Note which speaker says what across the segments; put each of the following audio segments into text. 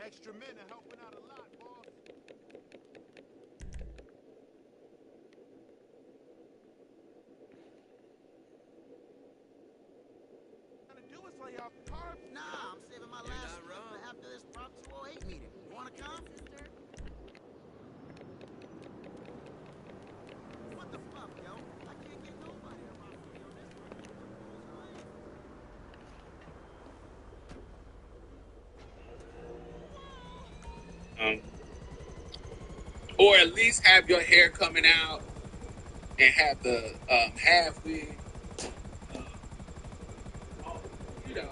Speaker 1: Extra men are helping out a lot, boss. Trying to do is lay off carbs.
Speaker 2: Nah, I'm saving my last split for after this Prop 208 meeting. You wanna come? What the fuck, yo? I can't get nobody to rock with me on this one.
Speaker 3: Um, or at least have your hair coming out and have the half wig, uh, all, you know,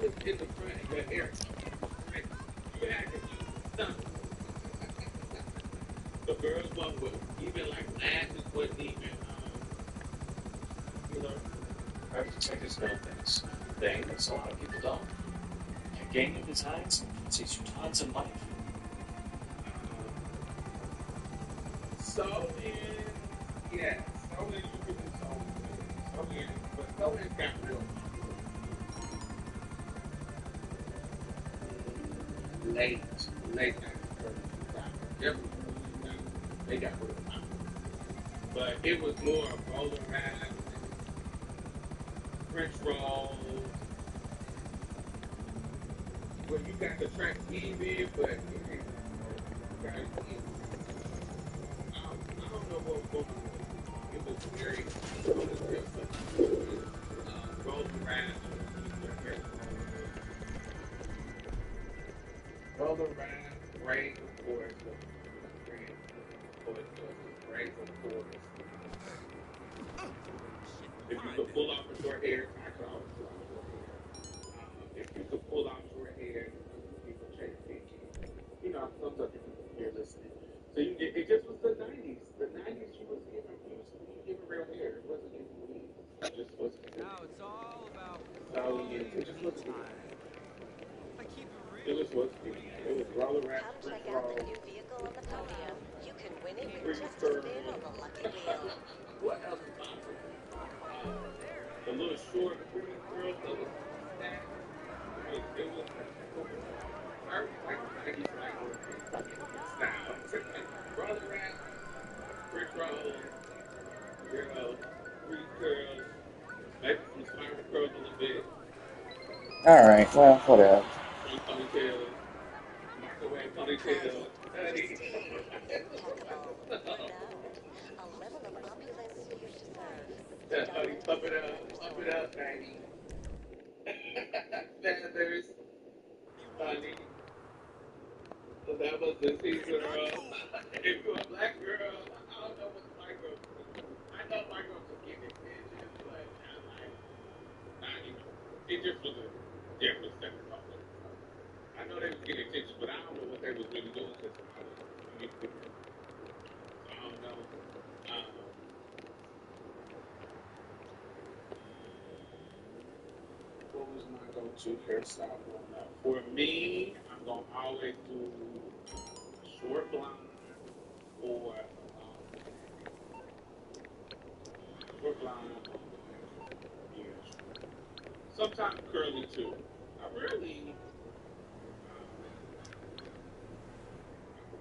Speaker 3: just in the front of your hair. Right? You had to use something. The first one was even like lashes wasn't even, you know.
Speaker 4: Architects know things. Things a lot of people don't. And gaming designs saves you tons of money.
Speaker 3: So in, yeah, so in you can do so in, but so in got real late, late night, definitely they got real popular. But it was more of roller wrap, French rolls, where you got the track even, but it ain't, got it, I don't know what was going on. It was very, it was different. Roller wrap, roller wrap, braid, of course, braid, of course, braid, of course. If you could pull off a short hair, I could always pull off short hair. If you could pull off short hair, people change thinking. You know, sometimes people here listening. So you get, it just was the 90s. The 90s, you was giving, you giving real hair. It wasn't giving weed. It just wasn't good.
Speaker 5: Now it's all about
Speaker 3: So yeah,
Speaker 5: quality
Speaker 3: it just wasn't good.
Speaker 5: time. I keep it
Speaker 3: It
Speaker 5: real.
Speaker 3: just wasn't good. It was roller wrap,
Speaker 6: Come
Speaker 3: French
Speaker 6: check out the
Speaker 3: roll,
Speaker 6: new vehicle on the podium. You can win it with
Speaker 3: free
Speaker 6: just a
Speaker 3: curl.
Speaker 6: spin on the lucky wheel.
Speaker 3: What else is possible? The little short, pretty girls that was that. It was like 90s like style. Roller wrap, French roll, girls, free curls, maybe some spiral curls a little bit,
Speaker 7: Alright, well, whatever.
Speaker 3: some ponytails, microwave ponytails.
Speaker 6: Impeccable. Renowned. A level of opulence you deserve.
Speaker 3: Honey,
Speaker 6: Diamond
Speaker 3: pump it up, baby. Feathers, honey. So that was the C girl. If you're a black girl, I don't know what the white girl do. I know white girls are getting attention, but I like, you know, it just was a different set of colors. I know they was getting attention, but I don't know what they was really doing because I was so I don't know. Um, what was my go-to hairstyle growing up? For me, I'm gonna always do short blonde or short blonde. Yeah, sometimes curly too. I really,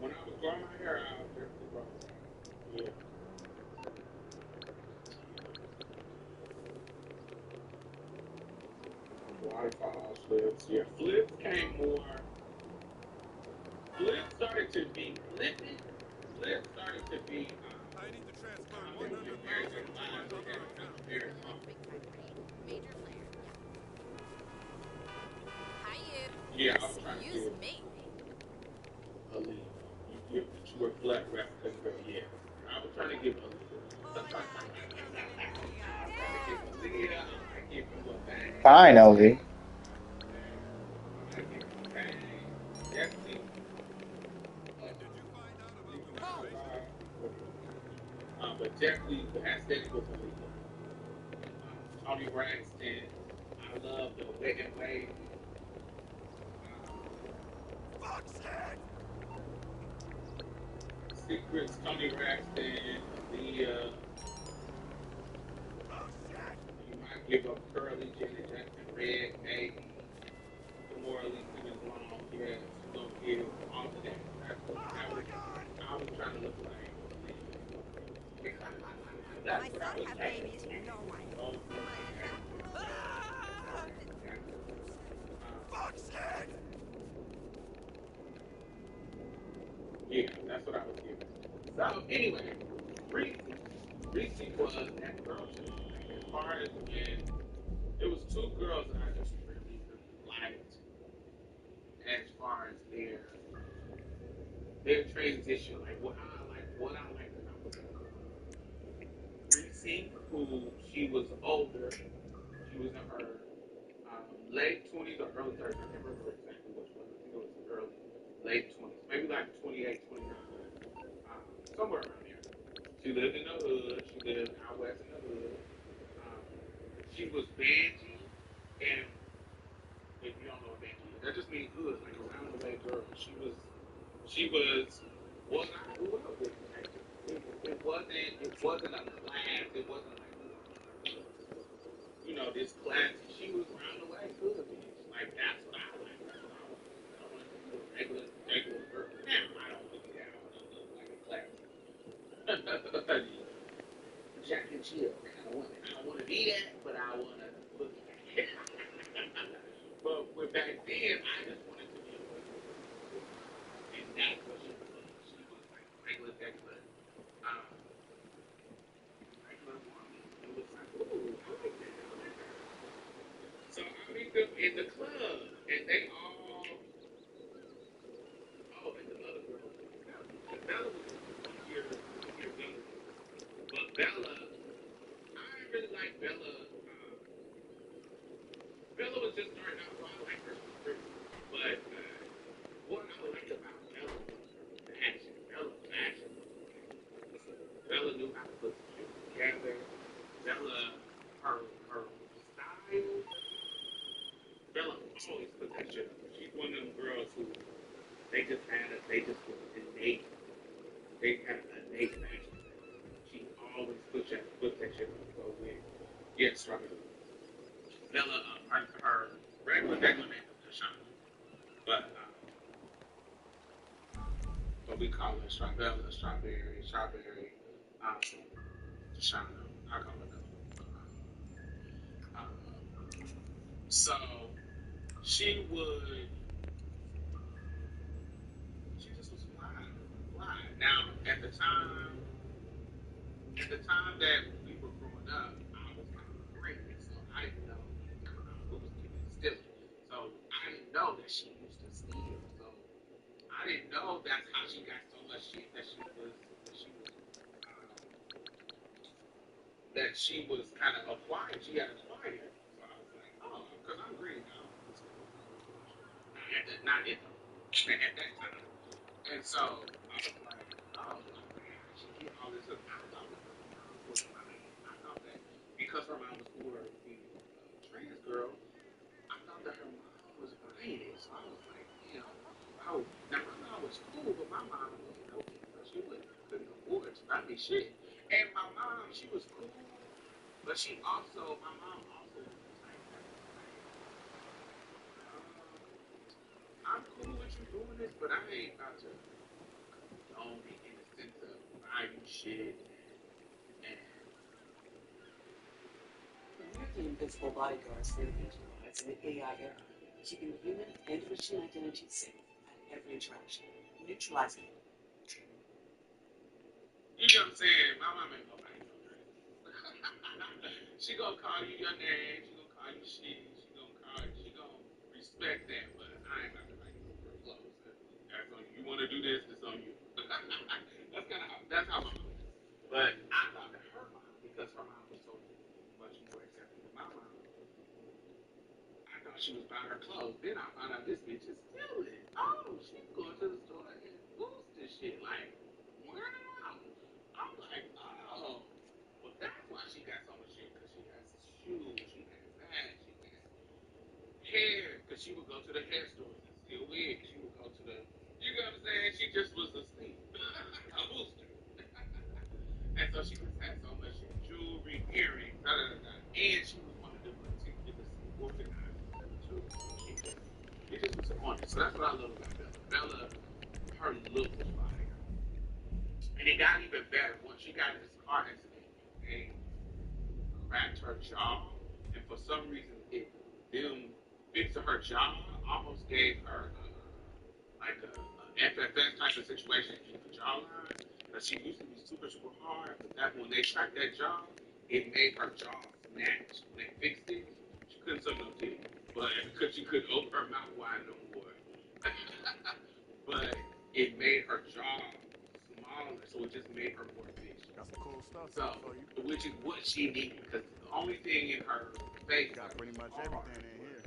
Speaker 3: when I was growing my hair out, definitely growing it out. Yeah, waterfalls, flips. Yeah, flips came more. Flips started to be flipping. Flips started to be.
Speaker 1: I need to transfer
Speaker 3: They would get very
Speaker 1: 100,000 to my
Speaker 3: live. They
Speaker 1: other
Speaker 3: had to
Speaker 1: account.
Speaker 3: very
Speaker 8: Major flare. Hi,
Speaker 3: Yeah,
Speaker 8: you.
Speaker 3: I was trying to
Speaker 8: Excuse
Speaker 3: give
Speaker 8: me.
Speaker 3: a lead. You were flat replica, yeah. I was trying to give a lead. I was trying to give a lead. I give you a bang.
Speaker 7: Finally.
Speaker 3: I give you a bang. Definitely.
Speaker 1: Did you find out about the
Speaker 3: Legal
Speaker 1: renovation?
Speaker 3: but definitely aesthetic was a lead. Tony Braxton. I love the wet and wavy. Secrets, Tony Braxton, Aaliyah. You might give up Curly, Janet Jackson, Red, maybe. Some more Alicia Long, yes. You're going to get That's what I was getting. So anyway, Reese, Reese was that girl show. Like as far as when it was two girls that I just really, really liked as far as their transition, like what I liked about them. Reese, who she was older, she was in her late 20s or early 30s. I can't remember exactly which one. I think it was early, late 20s, maybe like 28, 29, somewhere around there. She lived in the hood. She lived out west in the hood. Um, she was Banji, and if you don't know what Banji is, that just means hood, like around the way girl. She was what I grew up with. Like, it wasn't a class. It wasn't like this classy. She was round the way hood bitch. Like that's what I like. That's what I wanted. I wanted to be a regular girl. Now I don't look at that. I want to look like a classy Jack and Jill kind of woman. I don't want to be that, but I want to look like it. But back then, I just wanted to be a regular girl, and that's what she was. She was like regular, um, regular woman. It was like, ooh, I like that. I like her. So I meet them in the club, and they all. Oh, and the other girl was Bella. And Bella was one year younger than me. But Bella, I really like Bella. Bella was just starting out, so I like her. She was pretty. But what I liked about Bella was her fashion. Bella's fashion was immaculate. Bella knew how to put some shit together. Bella, her style. Bella always put that shit up. She's one of them girls who they just was innate. They had an innate fashion sense. She always put that shit on. So when yes, right. Bella, her regular name is Deshauna, but we call her Bella, Strawberry, um, Deshauna. I call her Bella. Um, so she would, she just was fly. Now at the time that we were growing up, I was kind of pregnant, so I didn't know who was keeping stealing. So I didn't know that she used to steal. So I didn't know that's how she got so much shit that she was kind of acquired. She had acquired. So I was like, oh, because I'm green now. Not at that time. And so I was like, oh, man, she get all this. I thought that her mom was lying. I thought that because her mom was cool with her being a trans girl, I thought that her mom was buying it. So I was like, damn. Oh, now my mom was cool, but my mom wasn't no so she couldn't afford to buy me shit. And my mom, she was cool, but my mom also was the type that was like, I'm cool with you doing this, but I ain't about to own it in the sense of buy you shit and
Speaker 9: American invisible bodyguards for agent lives in the AI era, keeping human and machine identities safe at every interaction, neutralizing it.
Speaker 3: you know what I'm saying? My mom ain't gonna buy you no dress. She gonna call you your name. She gonna call you shit. She gonna respect that. But I ain't about to buy you no girl clothes. That's on you. You want to do this? It's on you. That's how my mom is. But I thought that her mom, because her mom was so much more accepting than my mom, I thought she was buying her clothes. Then I found out this bitch is stealing. Oh, she's going to the store and boost this shit. Like, wow. I'm like, oh. Well, that's why she got so much shit. Because she has shoes, she has bags, she has hair. Because she would go to the hair stores and steal wigs. She would go to the, you know what I'm saying? She just was a sneak, a booster. And so she just had so much shit, jewelry, earrings, da da da da. And she was one of the meticulously organized ones too. So she just was on it. So that's what I love about Bella. Bella, her look was fire. And it got even better once she got in this car accident and they cracked her jaw. And for some reason, them fixing her jaw almost gave her like a FFS type of situation in the jawline. But she used to be super, super hard. But that when they tracked that jaw, it made her jaw snatch. When they fixed it, she couldn't suck no dick. But because she couldn't open her mouth wide no more. But it made her jaw smaller, so it just made her more vicious.
Speaker 1: Got some cool stuff
Speaker 3: So,
Speaker 1: here for you.
Speaker 3: which is what she needed, because the only thing in her face
Speaker 1: Got
Speaker 3: that
Speaker 1: pretty
Speaker 3: was
Speaker 1: much
Speaker 3: hard
Speaker 1: everything in here.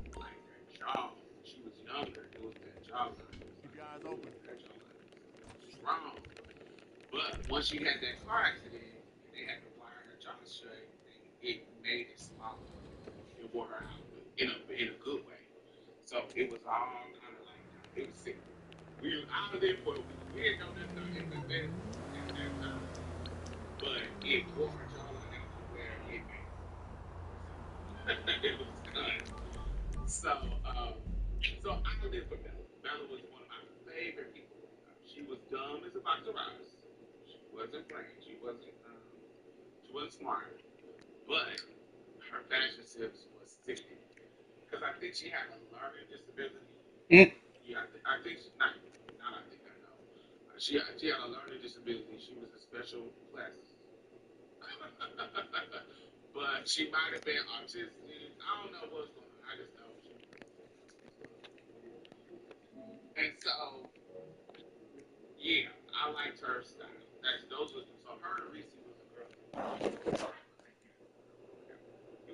Speaker 3: was like that jaw. When she was younger, it was that jawline. It was
Speaker 1: Keep
Speaker 3: like
Speaker 1: your eyes open.
Speaker 3: that jawline was strong. But once she had that car accident and they had to wire her jaw shut, it made it smaller. It wore her out in a good way. So it was all kind of like it was sick. I was there for a week. We didn't know nothing about FFS at that time, but it wore her jawline out to where it made it. So it was done. So, so I lived for Bella. Bella was one of my favorite people. She was dumb as a box of rice. She wasn't brain. She wasn't smart. But her fashion sense was sickening. Because I think she had a learning disability.
Speaker 7: Mm.
Speaker 3: Yeah, I think she, not I think I know. She had a learning disability. She was a special class. But she might have been autistic. I don't know what's going on. I just know she. And so, yeah, I liked her style. Those were so her and Reese was a girl.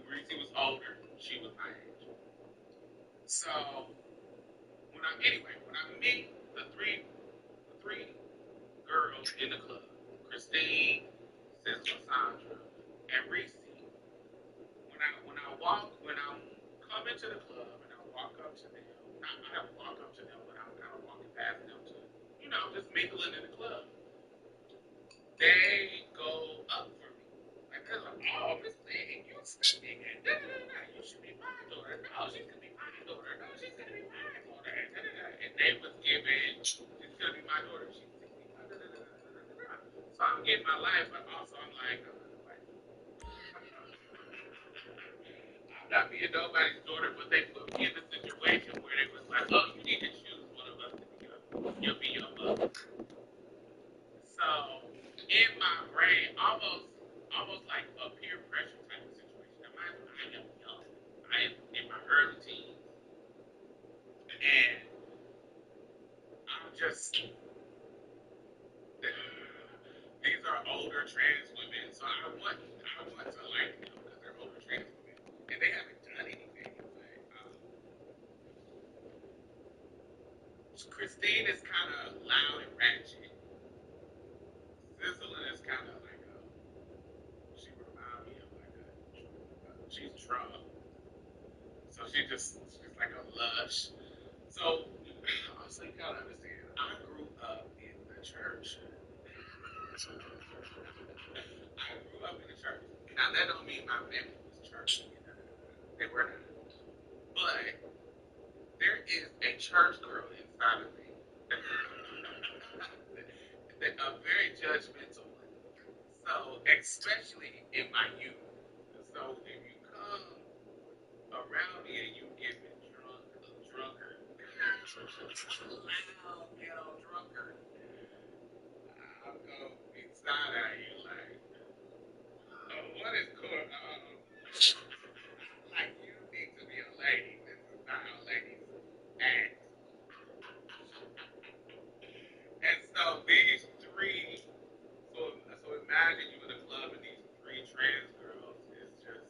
Speaker 3: Reese was older. She was my age. So when I meet the three girls in the club, Christine, Sister Sandra, and Reese. When I come into the club and I walk up to them, not I don't walk up to them, but I'm kind of walking past them to, just mingling in the club. They go up for me. Like they're like, oh, Miss Thing, you stunning and da da da da. You should be my daughter. No, she's gonna be my daughter. No, she's gonna be my daughter. And, da, da, da. And they was giving, she's gonna be my daughter. She's 65. Da, da, da, da, da, da, da. So I'm getting my life, but also I'm like, I'm not being nobody's daughter, but they put me in a situation where they was like, oh, you need to choose one of us to be you'll be your mother. So in my brain, almost like a peer pressure type of situation. Now, mind you, I am young. I am in my early teens, and I'm just these are older trans women, so I want to like them because they're older trans women, and they haven't done anything. But Christine is kind of loud and ratchet. Sizzling is kind of like she reminds me of like she's drunk, so she's like a lush. So also you gotta understand, I grew up in the church. I grew up in the church. Now that don't mean my family was churchy. They were not. But there is a church girl inside of me. A very judgmental one. So especially in my youth. So if you come around me and you get me drunkard, loud ghetto drunkard, I'll go inside at you like, what is going on? Like you need to be a lady. This is not how ladies act. And so these three, so imagine you in a club and these three trans girls is just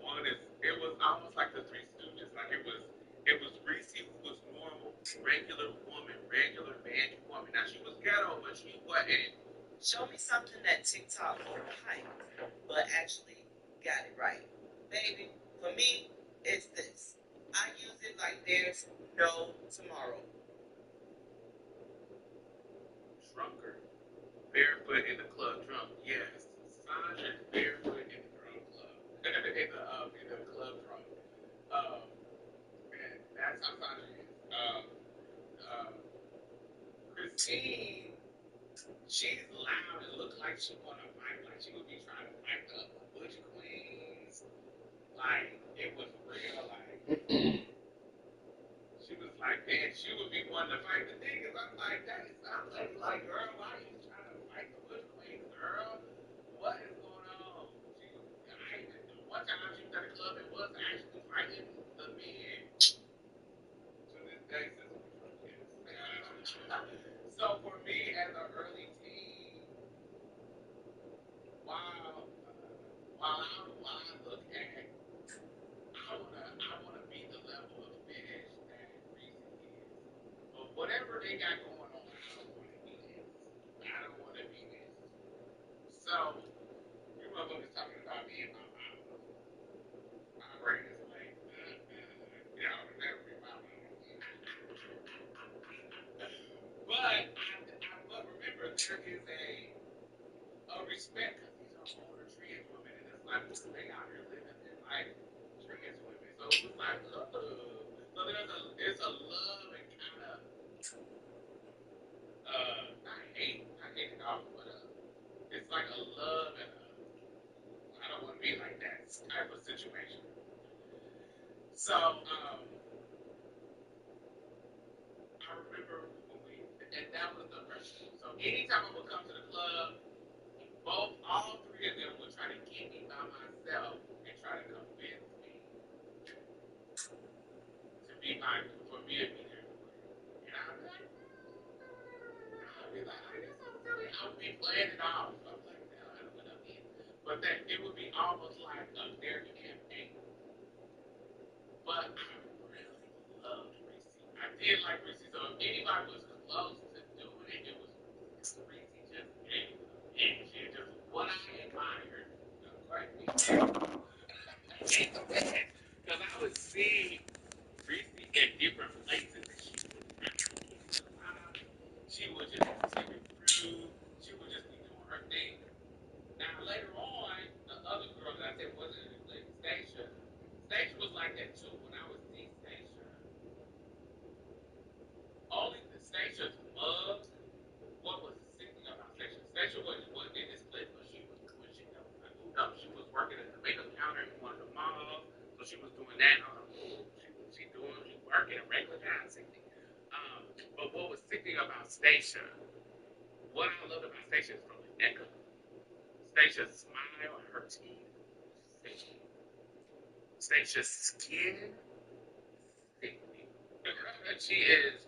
Speaker 3: one is it was almost like the Three Stooges. Like it was Reese who was normal, regular woman, regular man woman. Now she was ghetto, but she wasn't.
Speaker 9: Show me something that TikTok overhyped, but actually got it right. Baby, for me, it's this. I use it like there's no tomorrow.
Speaker 3: Drunker, barefoot in the club, drunk. Yes, Sandra is barefoot in the drunk club, in the club drunk. Um, and that's how Sandra is. Uh, Christine, she's loud and look like she wanna fight, like she would be trying to fight the Butch Queens. Like it was real, like she was like And she would be wanting to fight the niggas. I'm like, that is not lady. Like, girl, why are you trying to fight the Bush Queen, girl? What is going on? One time she was at the club and was actually fighting the men. To this day, since we drunk, yes. So for me, as an early teen, while while I look at, I wanna be the level of finish that Reese is. But whatever they got going on, I don't wanna be this. I don't wanna be this. So you motherfuckers talking about me and my mama. My brain is like, y'all would never be my mama. But remember, there is a respect because these are older trans women, and it's like they out here living their life, trans women. So it was like, so there's a love and kind of not hate it off, but it's like a love and I don't want to be like that type of situation. So I remember and that was the first. So anytime I would come to the club, all three of them would try to get me by myself and try to convince me for me to be their boyfriend. And I'd be like, oh, you're so silly. I would be playing it off. I'm like, no, I don't want to be. But that it would be almost like there you have eight. But I really loved Reese. I did like Reese. So if anybody was close to doing it, it was Reese. Reese just gave and she just what I admired. Right? Because I would see Reese in different places and she would not be surprised. She would just continue through. She would just be doing her thing. Now later on, the other girl that I said wasn't really Stacia. Stacia was like that too. When I would see Stacia, only the Stacia's mug. What was sickening about Stacia? Stacia wasn't in this place, but she was pushing them. Like, ooh, no, she was working at the makeup counter in one of the malls, so she was doing that. I was like, ooh, she working a regular job, sickening. But what was sickening about Stacia? What I loved about Stacia is from the neck up. Stacia's smile and her teeth, sickening. Stacia's skin, sickening. She is.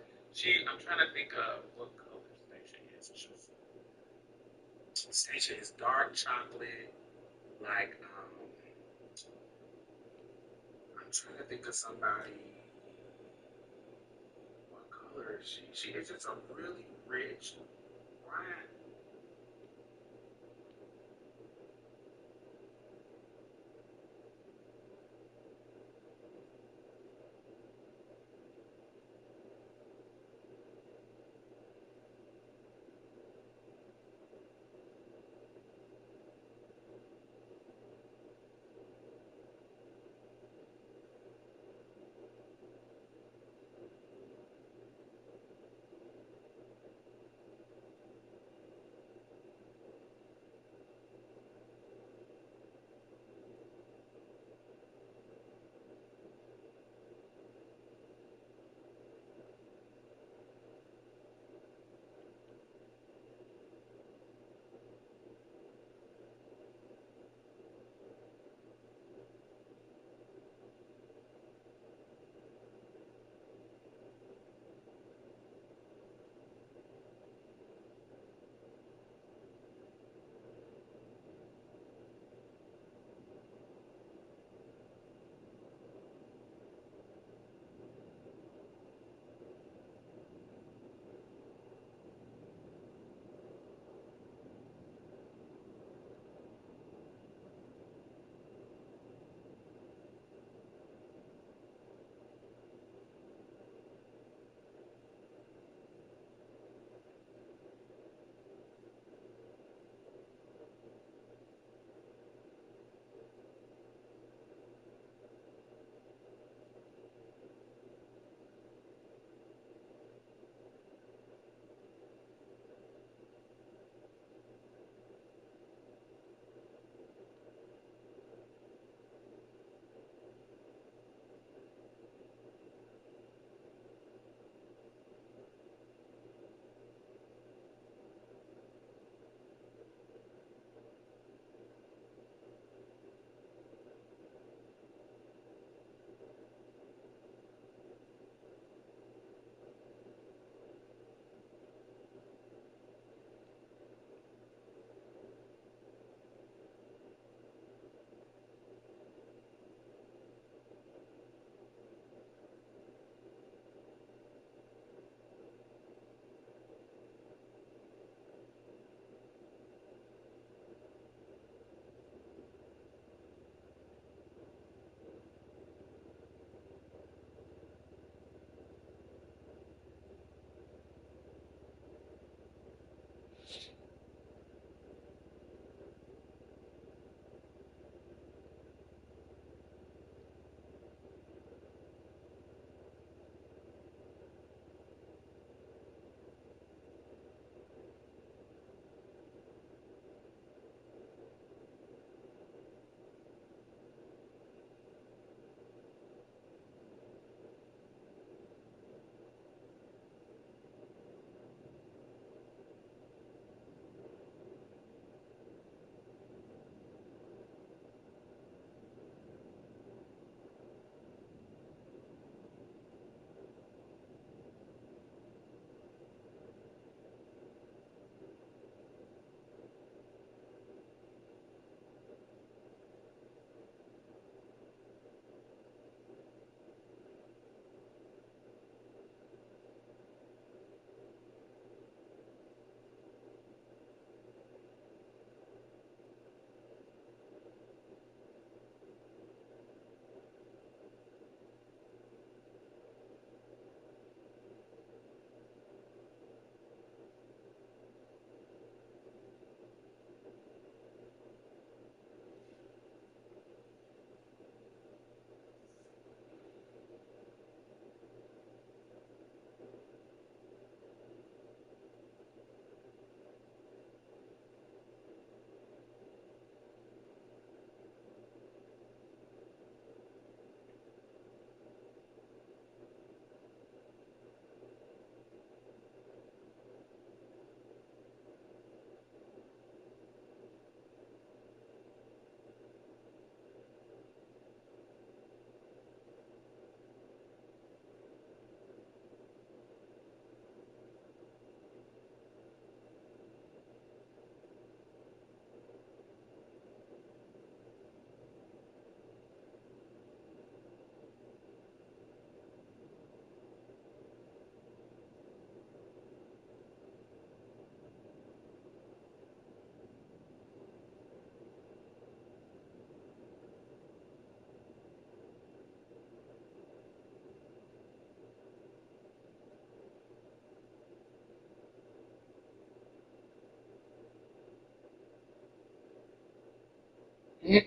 Speaker 3: I'm trying to think of what color Stacia is. Stacia is dark chocolate, like I'm trying to think of somebody. What color is she? She is just a really rich brown. It's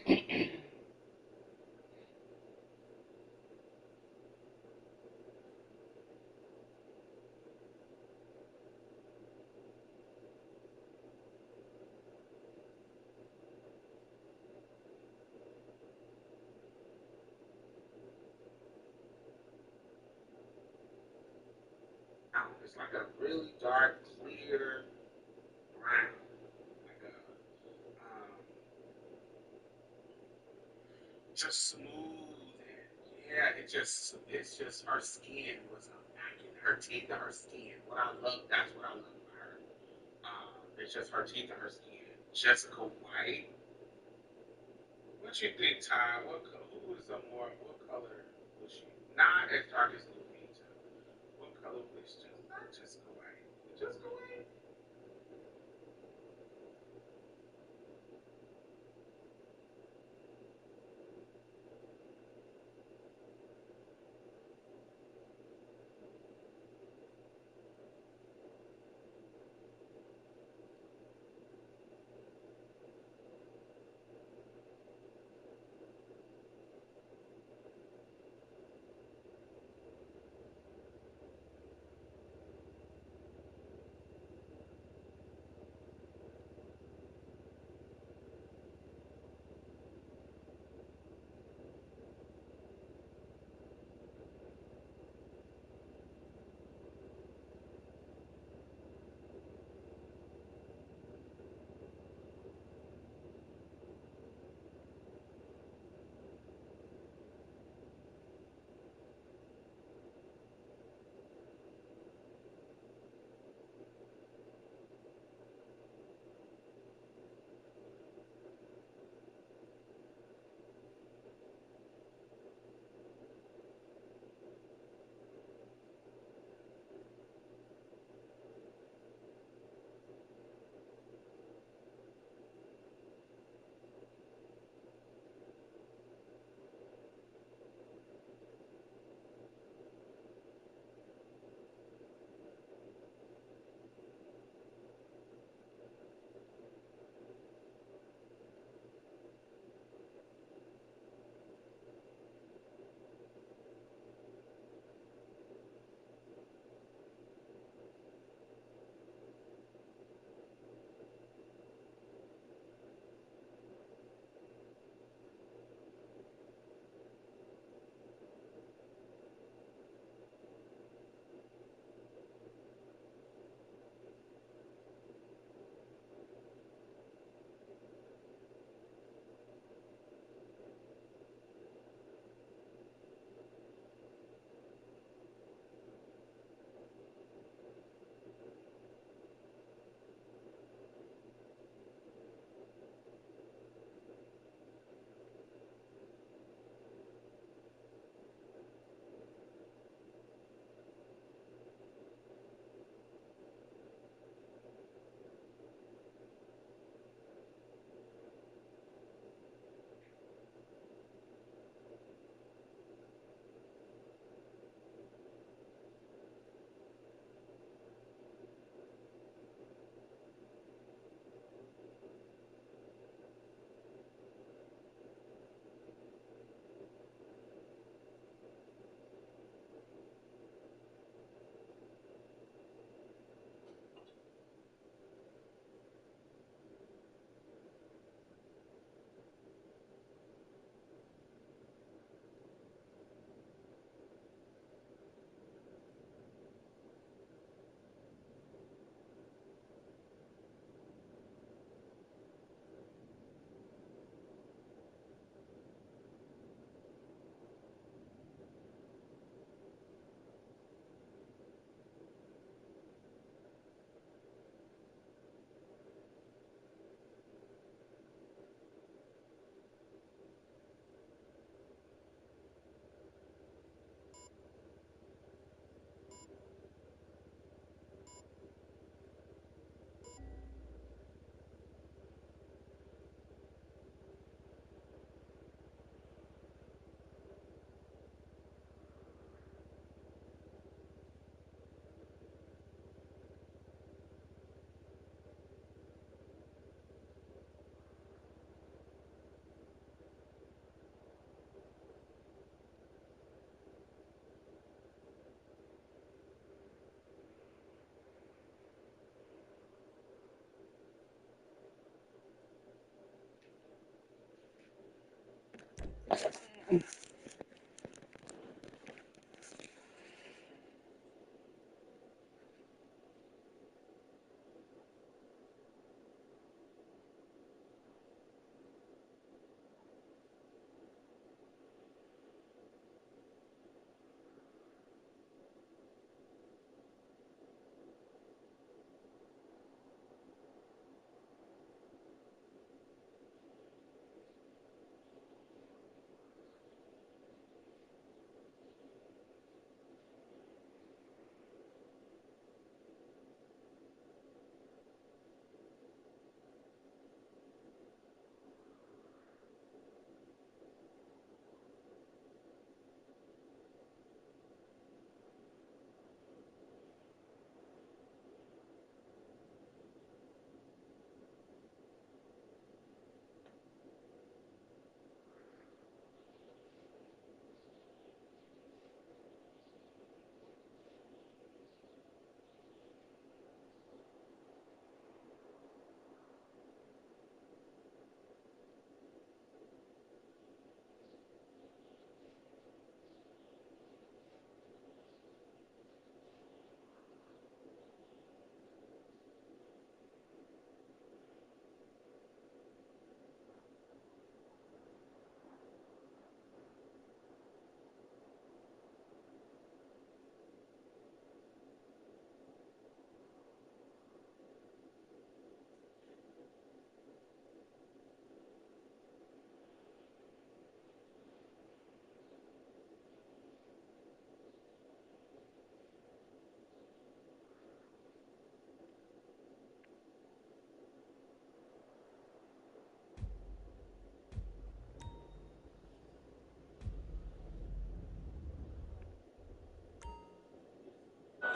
Speaker 3: like a really dark, clear brown. Like a just smooth and yeah, it's just her skin was immaculate. Her teeth and her skin. What I love, that's what I love about her. It's just her teeth and her skin. Jessica White. What you think, Ty? Who was a more? What color was she? Not as dark as Lupita. What color was just not Jessica White? Jessica White.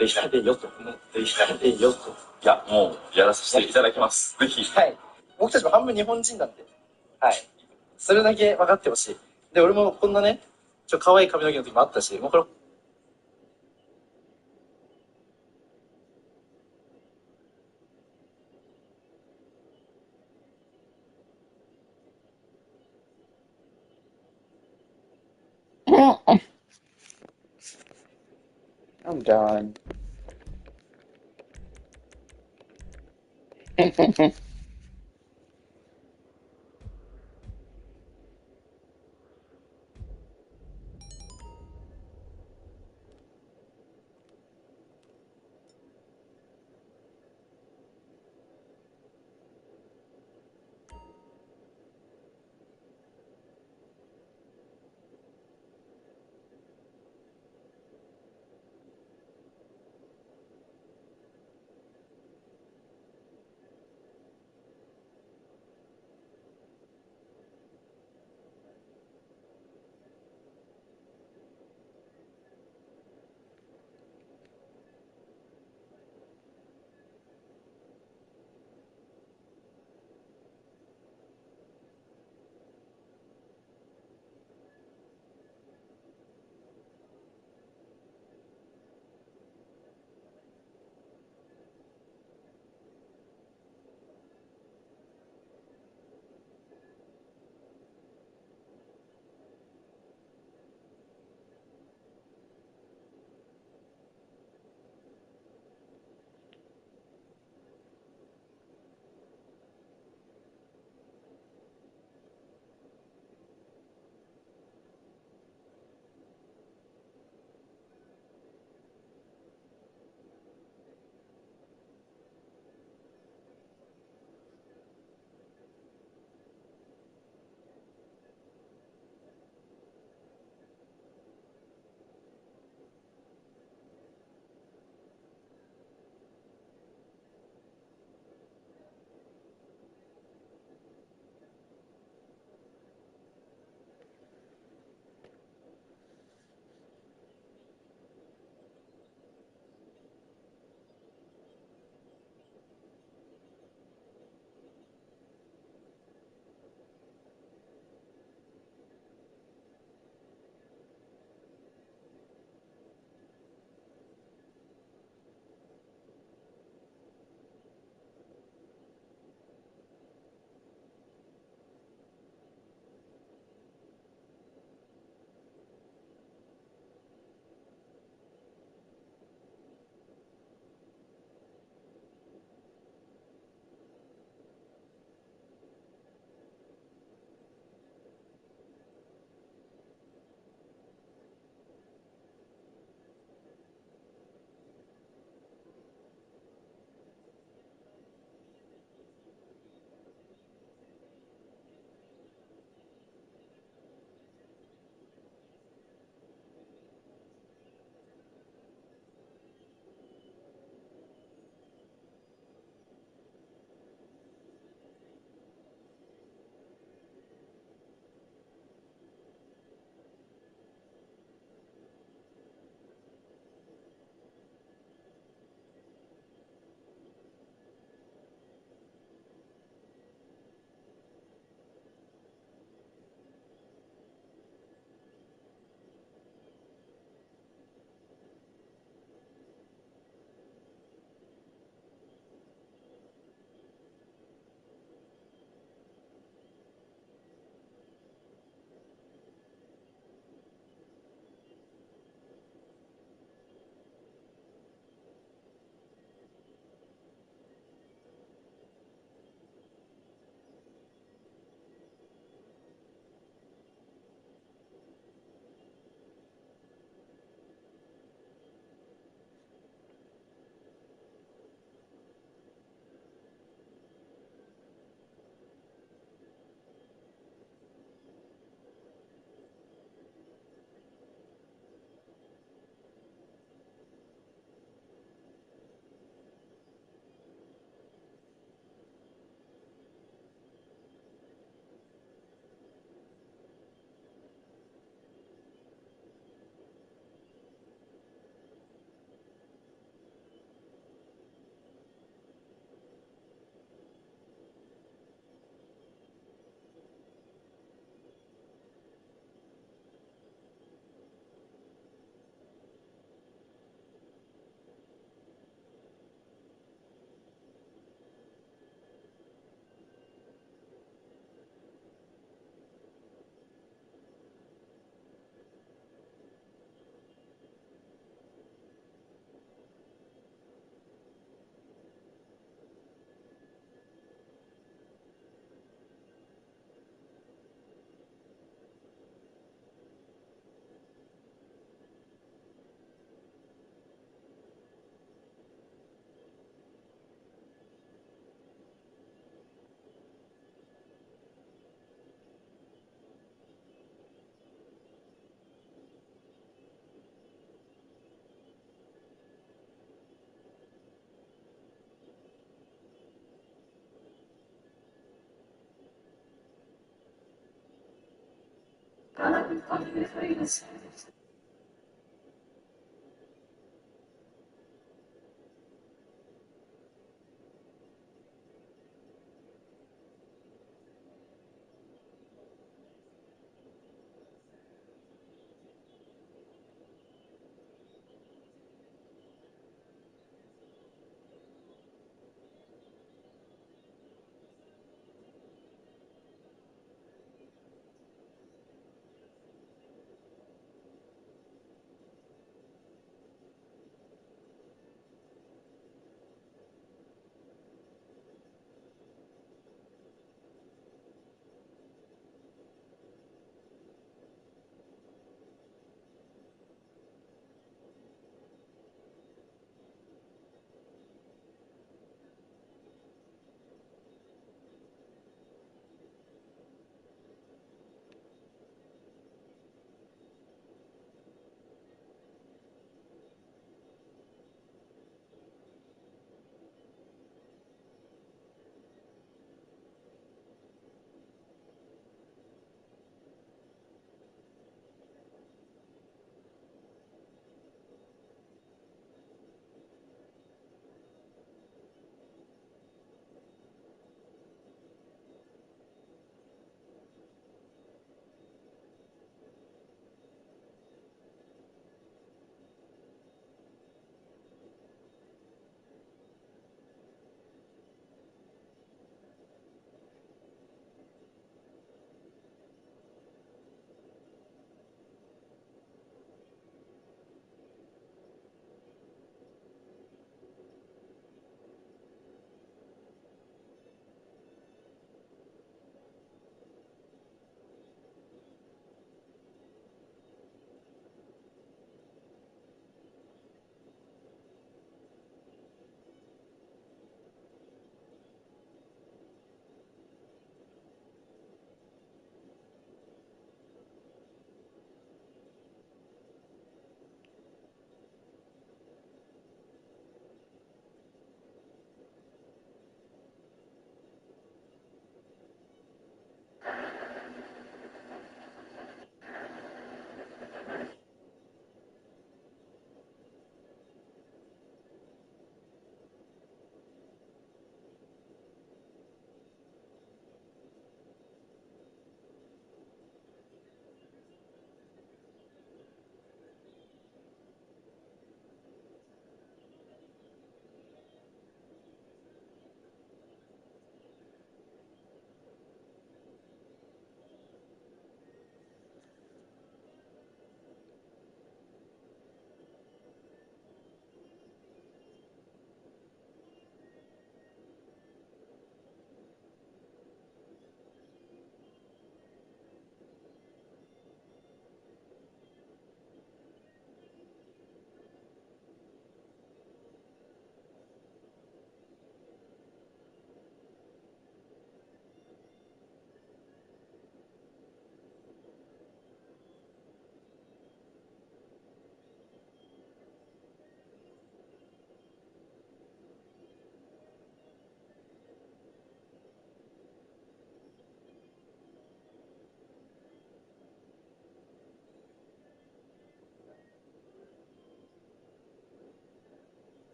Speaker 4: できたでよと。できたでよと。いや、もう、やらせていただきます。ぜひ。はい。僕たちも半分日本人なんで。はい。それだけ分かってほしい。で、俺もこんなね、可愛い髪の毛の時もあったし、もうこれ、
Speaker 7: I'm done.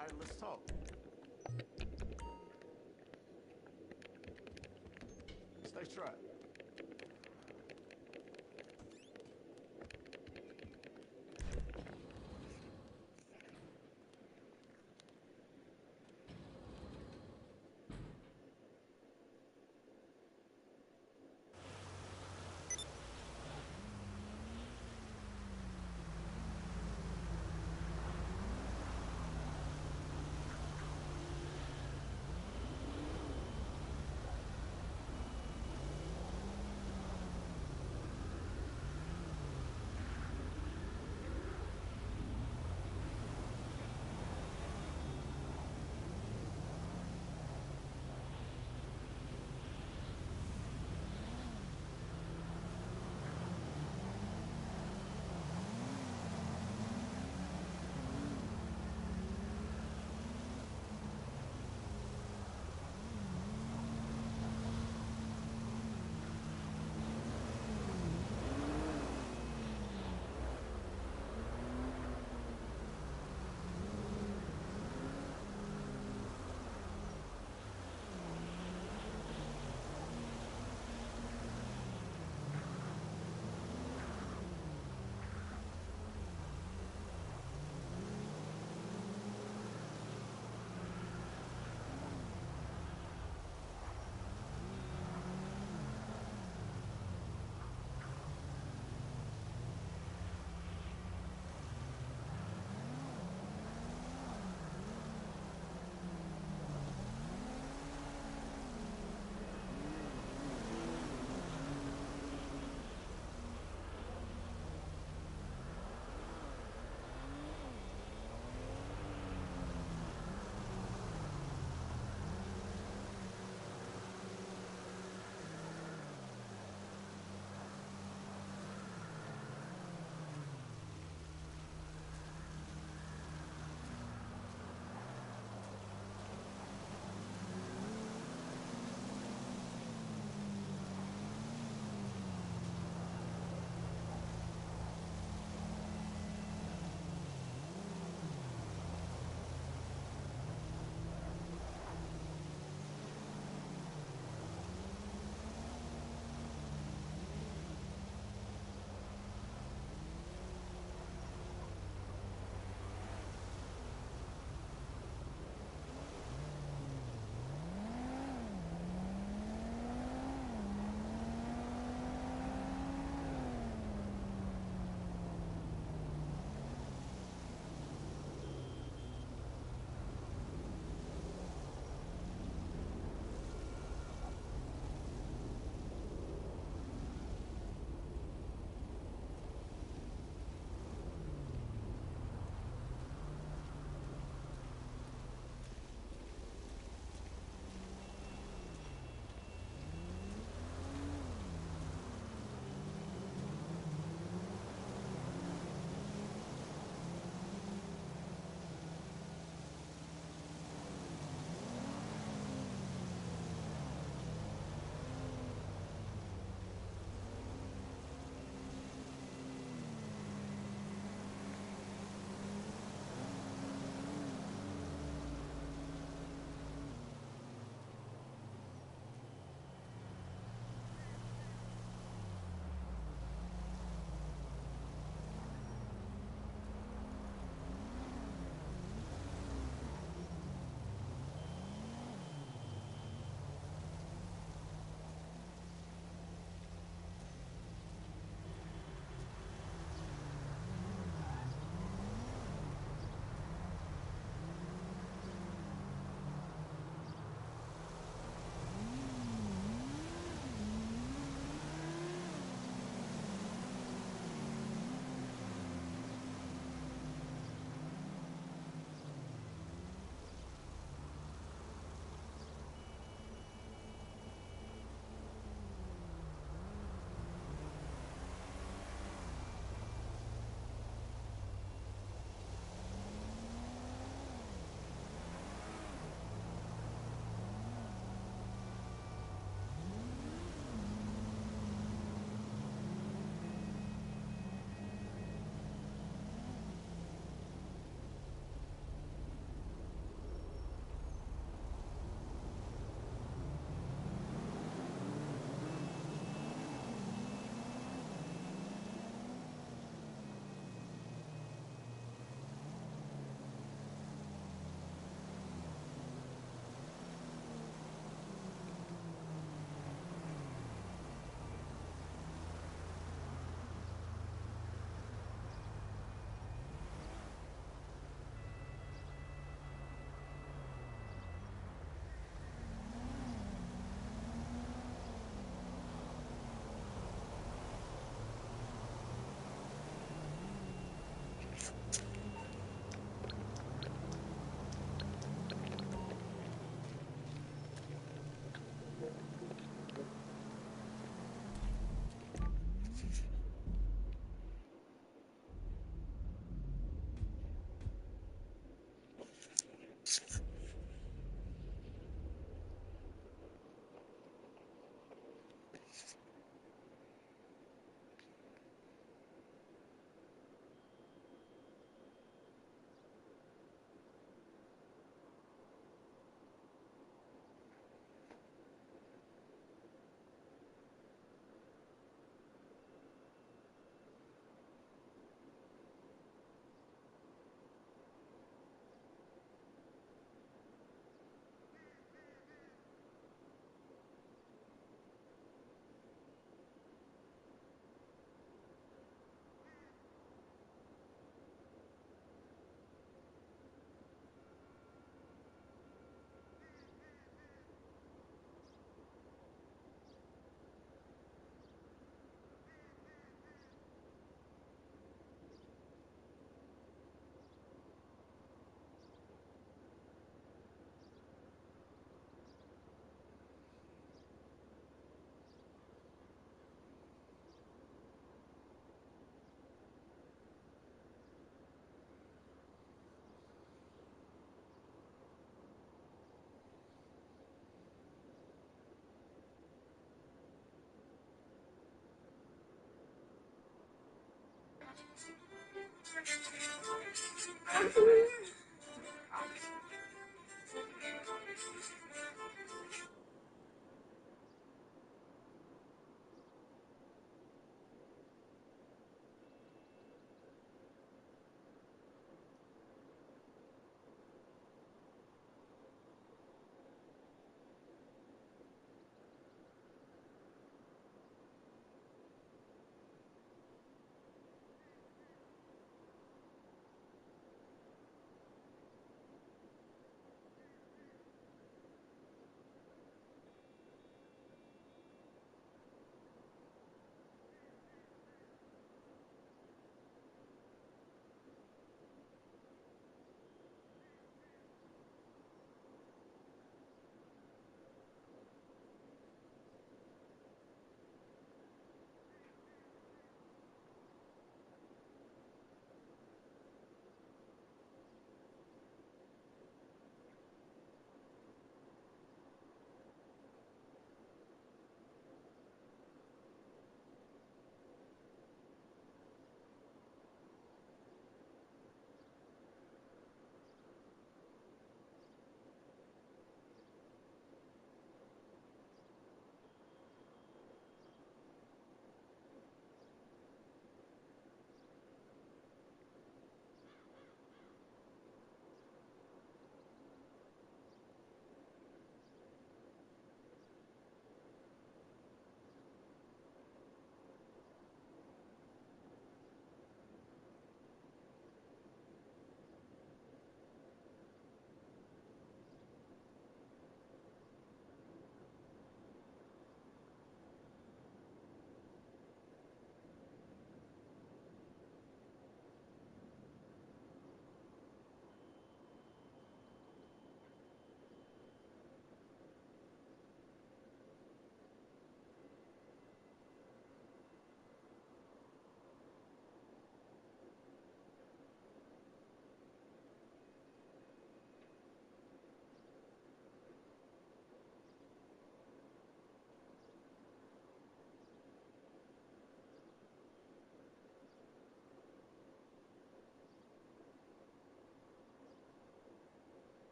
Speaker 1: right, let's talk. Stay trapped.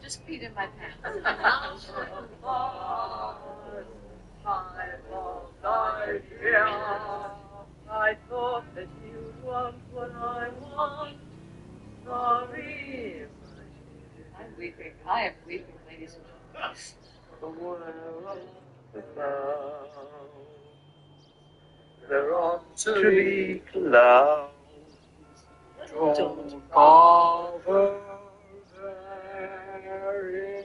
Speaker 8: just peed in my pants.
Speaker 9: I thought that you want what I want. Sorry.
Speaker 8: I'm weeping. I am weeping, ladies and gentlemen.
Speaker 9: The world without. There ought to be clouds. Don't bother very.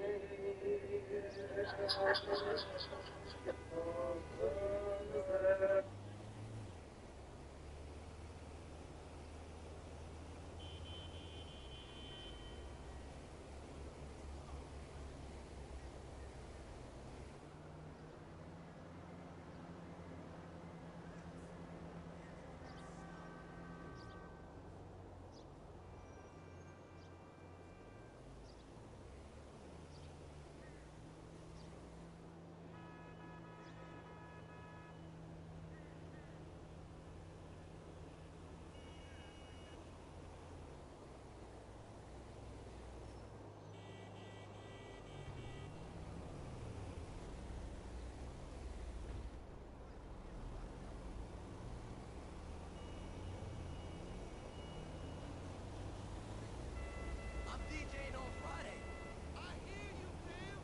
Speaker 2: I'm DJing on Friday. I hear you, fam.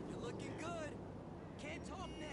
Speaker 2: You're looking good. Can't talk now.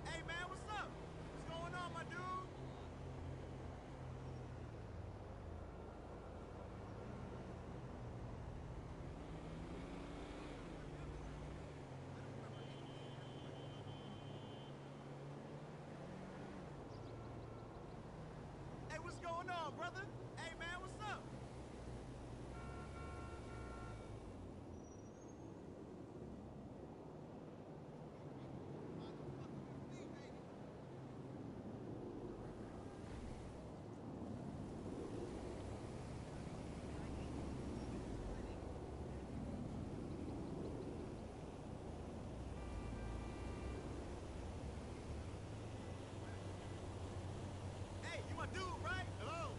Speaker 2: Hey, man, what's up? What's going on, my dude? Hey, what's going on, brother? Hey, man, what's up? Hey, you my dude, right? Hello?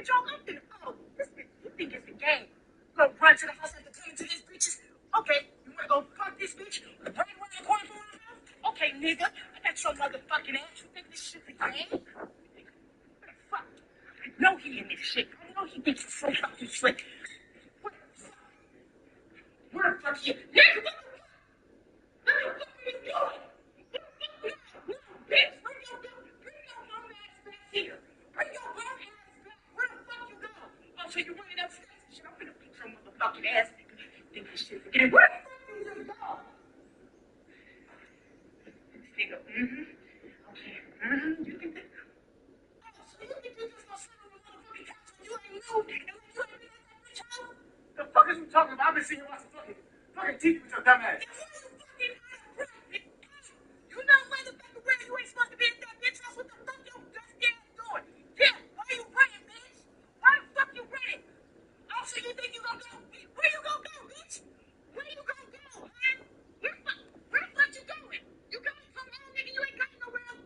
Speaker 10: bitch all up there. Oh, this bitch, you think it's the game. You gonna run to the house after coming to this bitch's? Okay, you wanna go fuck this bitch? Run around the corner from her house? Okay, nigga, I got your motherfucking ass. You think this shit's a game? What the fuck? I know he in this shit. I know he thinks he's so fucking slick. What the fuck? Where the fuck are you? Nigga, what the fuck? What the fuck are you doing? No, bitch, bring your bum ass back here. Bring your bum ass back. Where the fuck you go? Oh, so you running upstairs and shit? I'm gonna beat your motherfucking ass, nigga. Think this shit's a game. Where the fuck you just go? This nigga, okay, you think that? Oh, so you think you just gonna sit on the motherfucking couch when you ain't moved and when you ain't been at that bitch house? The fuck is you talking about? I've been seeing you watch fucking teeth with your dumb ass. And why you fucking out of breath, bitch? You know motherfucking where you ain't supposed to be at that bitch house. What the fuck your dusty ass doing? Yeah, why you running, bitch? Why the fuck you running? Oh, so you think you gonna go? Where you gonna go, bitch? Where you gonna go, huh? Where the fuck you going? You going from home, nigga? You ain't going nowhere.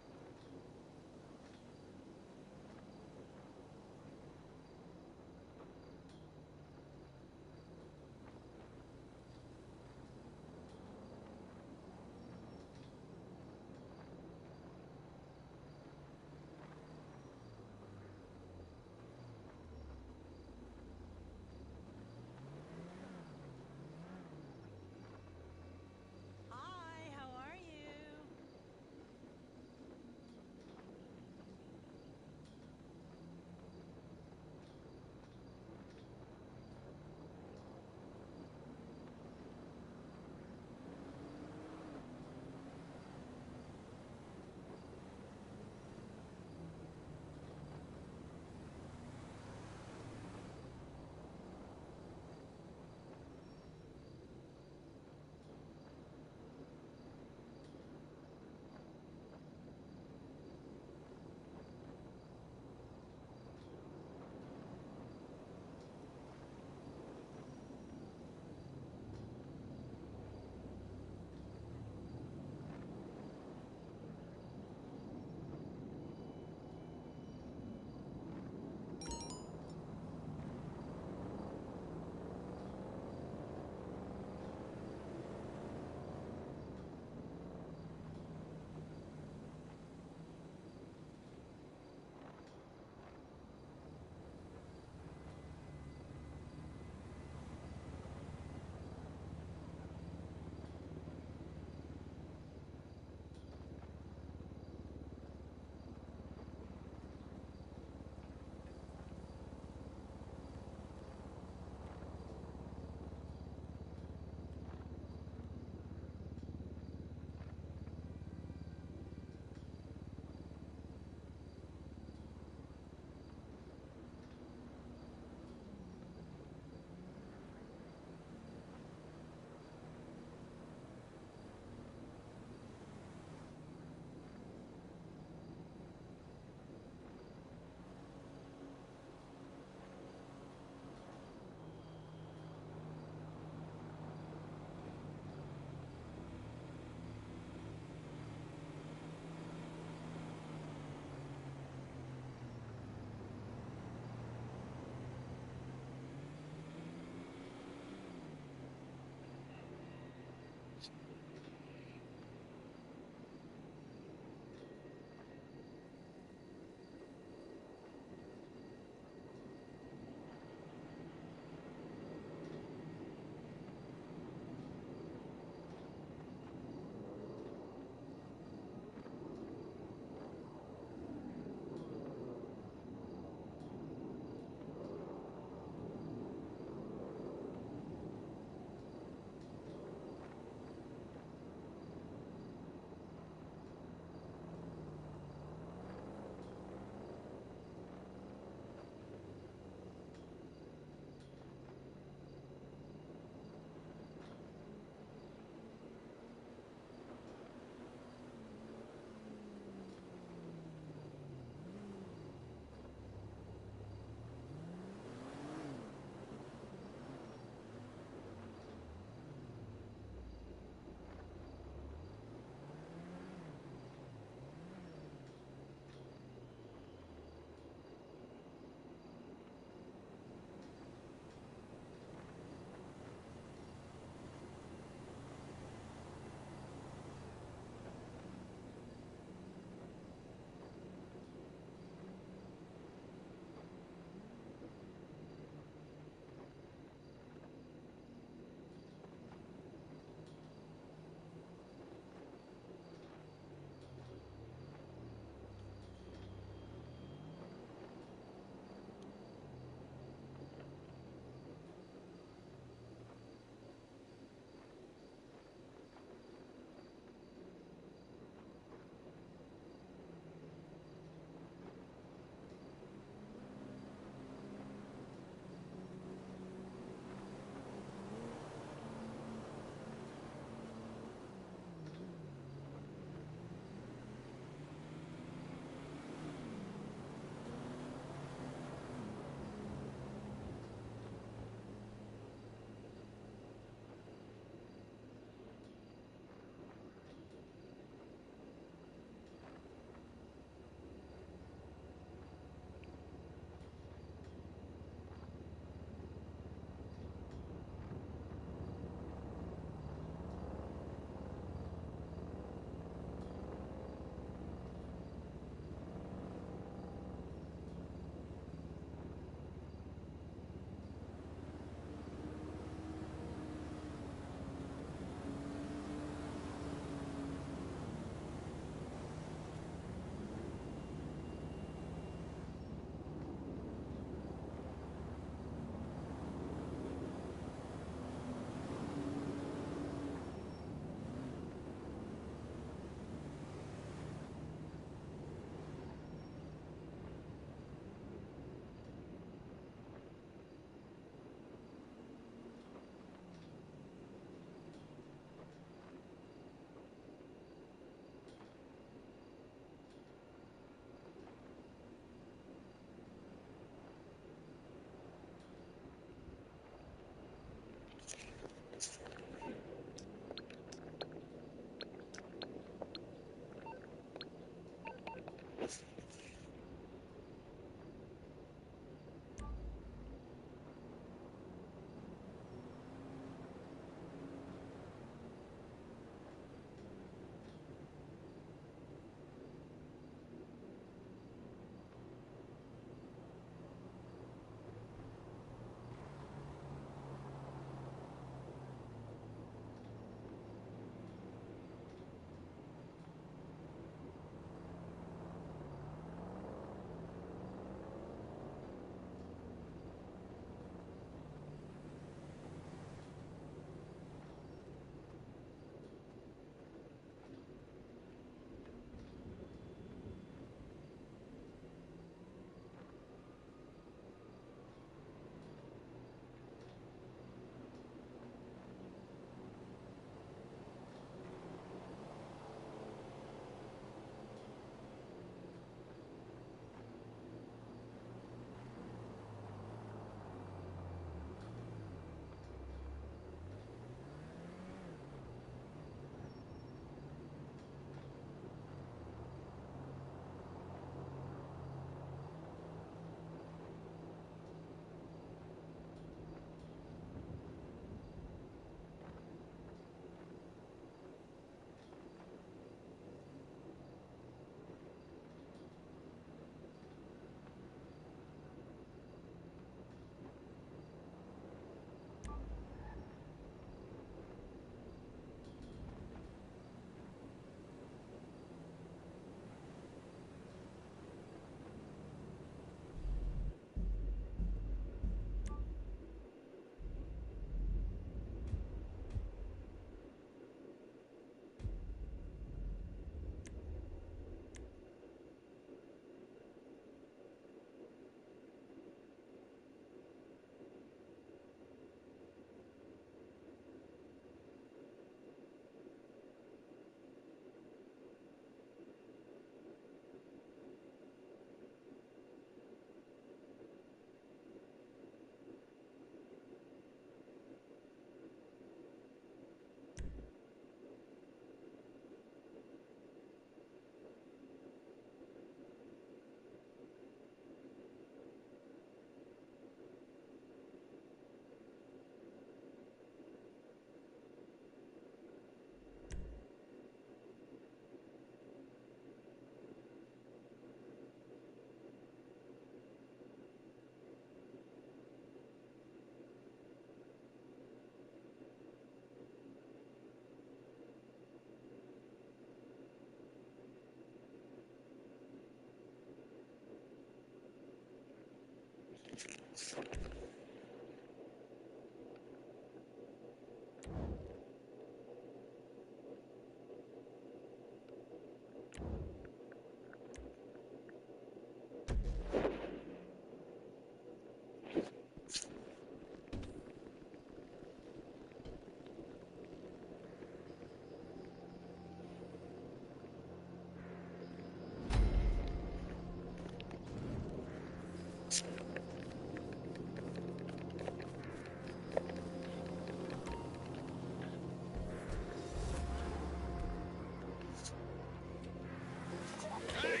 Speaker 1: Hey!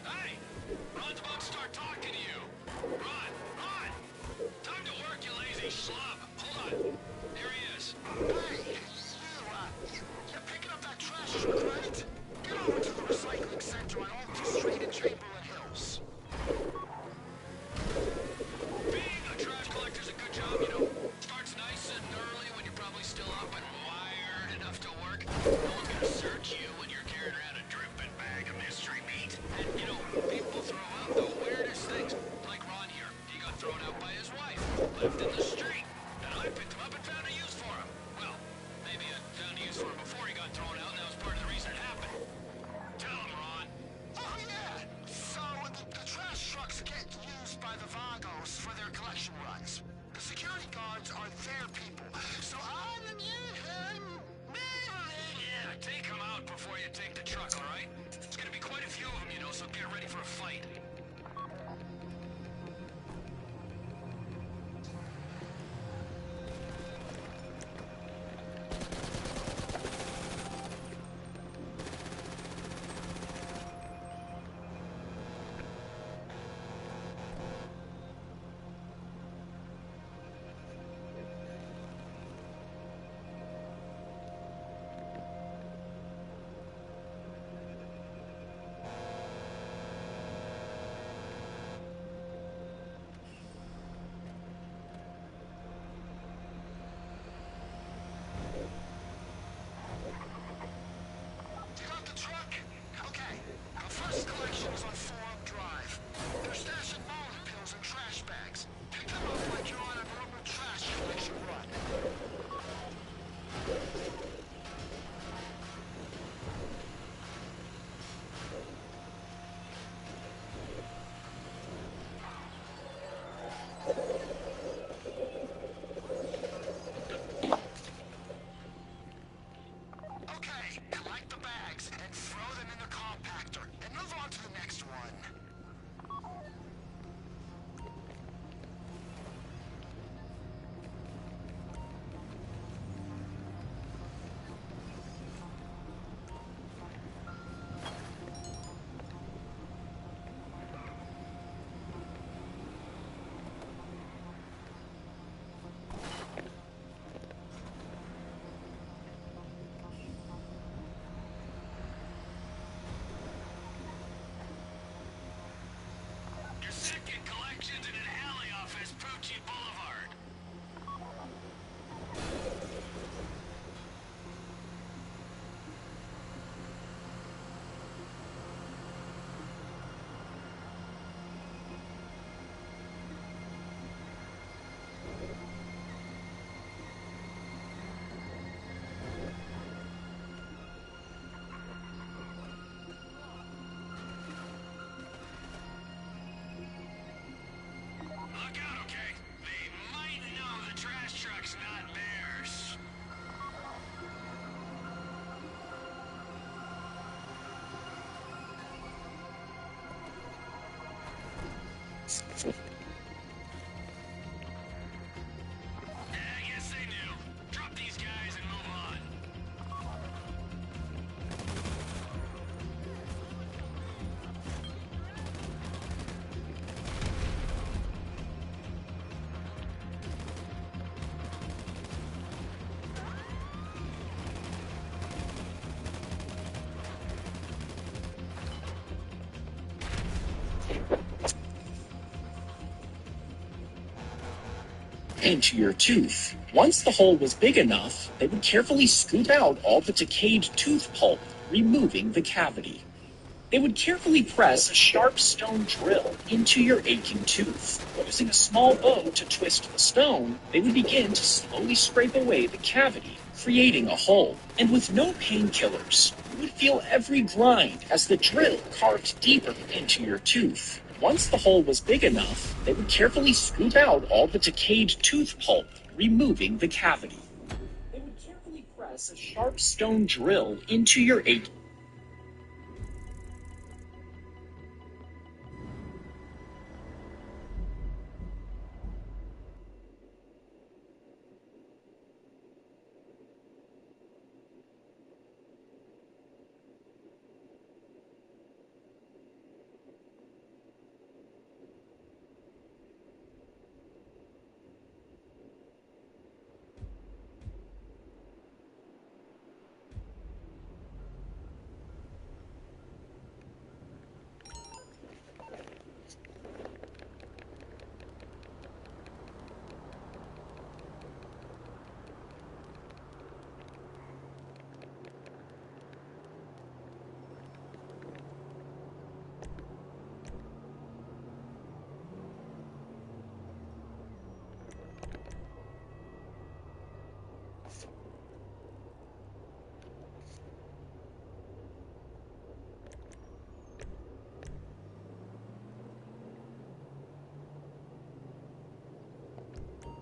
Speaker 1: Hey! Ron's about to start talking to you. Ron! Ron! Time to work, you lazy schlub. Hold on. Here he is.
Speaker 2: Hey, you're picking up that trash truck, right? Get over to the recycling center on Alton Street in Chamberlain Hills.
Speaker 1: Being a trash collector's a good job, you know. Starts nice and early when you're probably still up and wired enough to work. No one's gonna search you when you're carrying around a dripping bag of mystery meat. And, you know, people throw out the weirdest things. Like Ron here. He got thrown out by his wife. Left in the street. And I picked him up and found a use for him. Well, maybe I found a use for him before he got thrown out, and that was part of the reason it happened. Tell him, Ron.
Speaker 2: Oh, yeah. So the trash trucks get used by the Vagos for their collection runs. The security guards are their people. So I'm the new him.
Speaker 1: Yeah, take him out before you take the truck, all right? There's gonna be quite a few of them, you know, so get ready for a fight.
Speaker 2: You got the truck? Okay. Our first collection is on Forum Drive. They're stashing molly pills in trash bags. Pick them up like you're on a normal trash collection run. Okay, collect the bags and throw them in the compactor, and move on to the next one.
Speaker 1: Your second collection's in an alley off Vespucci Boulevard. Look out, okay? They might know the trash truck's not theirs. Yeah, I guess they knew. Drop these guys and move on.
Speaker 11: Into your tooth. Once the hole was big enough, they would carefully scoop out all the decayed tooth pulp, removing the cavity. They would carefully press a sharp stone drill into your aching tooth. Using a small bow to twist the stone, they would begin to slowly scrape away the cavity, creating a hole. And with no painkillers, you would feel every grind as the drill carved deeper into your tooth. Once the hole was big enough, they would carefully scoop out all the decayed tooth pulp, removing the cavity. They would carefully press a sharp stone drill into your aching.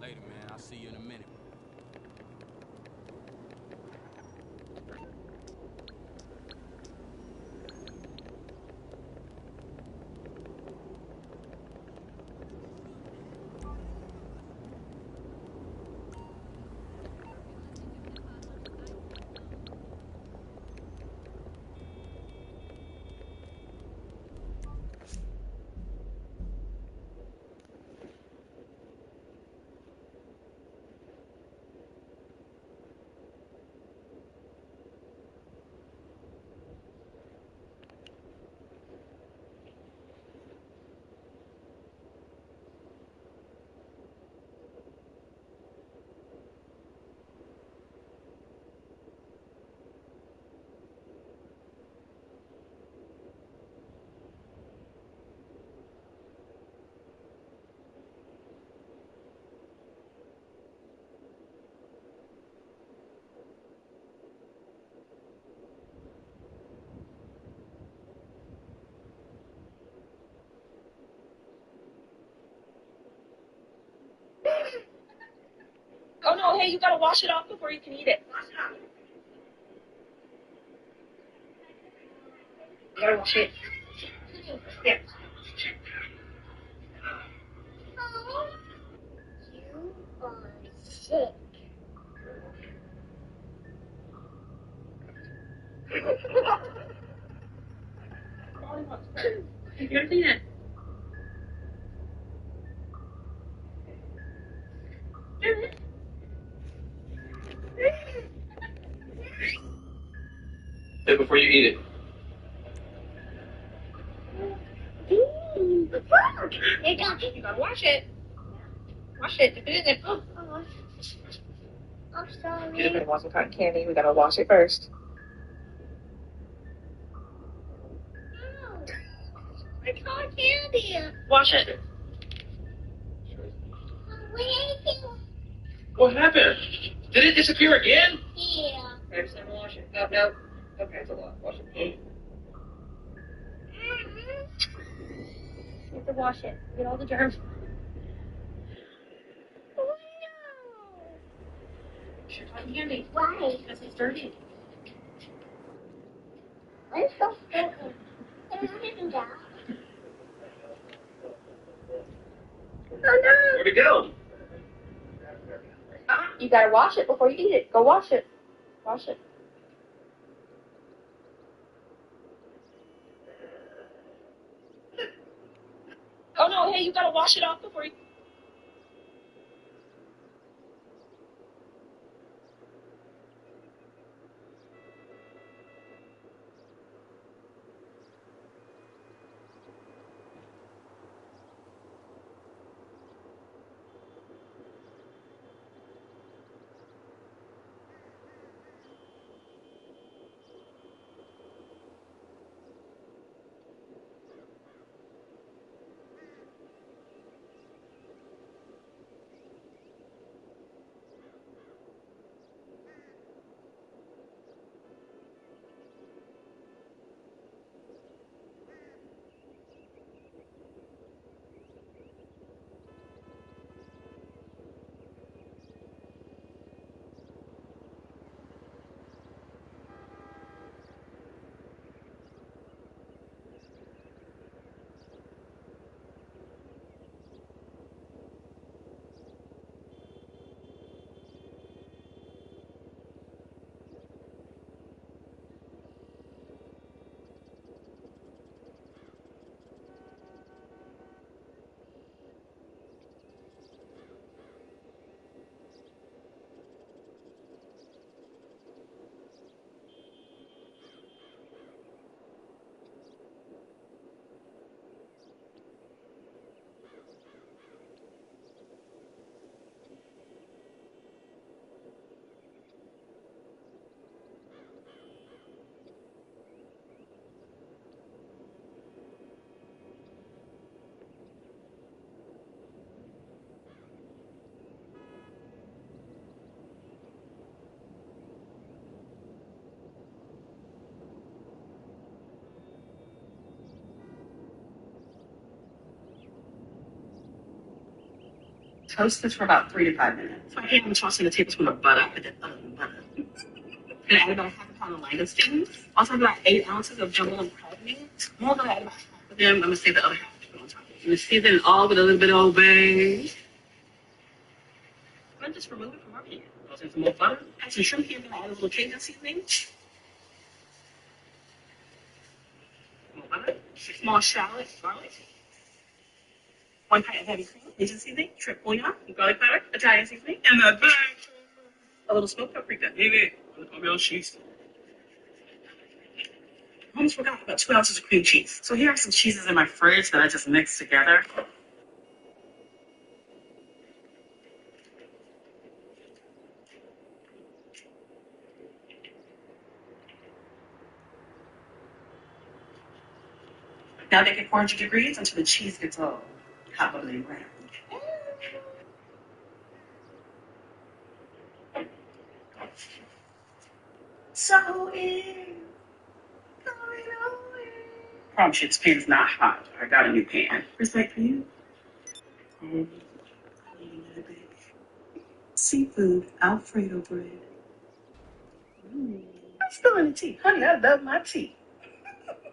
Speaker 1: Later, man. I'll see you in a minute.
Speaker 10: Oh no, hey, you gotta wash it off before you can eat it. You gotta wash it. Yeah.
Speaker 6: You are sick.
Speaker 10: You gotta clean it.
Speaker 4: Before you eat it.
Speaker 10: You gotta wash it. Wash it. Dip it in there. Oh,
Speaker 6: I'm sorry.
Speaker 10: you're gonna want some cotton candy. We gotta wash it first.
Speaker 6: It's called candy.
Speaker 10: Wash it.
Speaker 4: What happened? Did it disappear again?
Speaker 6: Yeah.
Speaker 10: Okay, just never wash it. No, no. Okay, it's a lot. Wash it.
Speaker 6: You have to wash it. Get all the germs. Oh no.
Speaker 10: It's your cotton candy.
Speaker 6: Why?
Speaker 10: Because it's dirty.
Speaker 6: I'm so filthy. Can I do that? Oh no.
Speaker 4: Where'd it go?
Speaker 10: You gotta wash it before you eat it. Go wash it. Wash it. Oh no, hey, you gotta wash it off before you. toast this for about 3 to 5 minutes. So I am tossing a tablespoon of butter with it butter. Gonna add about a half a pound of langoustines. Also about 8 ounces of jumbo and crab meat. I'm only gonna add about half of them. I'm gonna save the other half to put on top. I'm gonna season it all with a little bit of Old Bay. I'm gonna just remove it from our pan. Throw in some more butter. Add some shrimp here. I'm gonna add a little Cajun seasoning. More butter. 6 small shallots, garlic. 1 pint of heavy cream, Cajun seasoning, shrimp bouillon, garlic powder, Italian seasoning, and a little smoked paprika. Maybe cheese. I almost forgot about 2 ounces of cream cheese. So here are some cheeses in my fridge that I just mixed together. Now bake at 400 degrees until the cheese gets all hot bubbly and brown. So promise you, this pan is not hot. I got a new pan. Respect for you. And a little bit seafood Alfredo bread. I'm spilling the tea. Honey, I love my tea.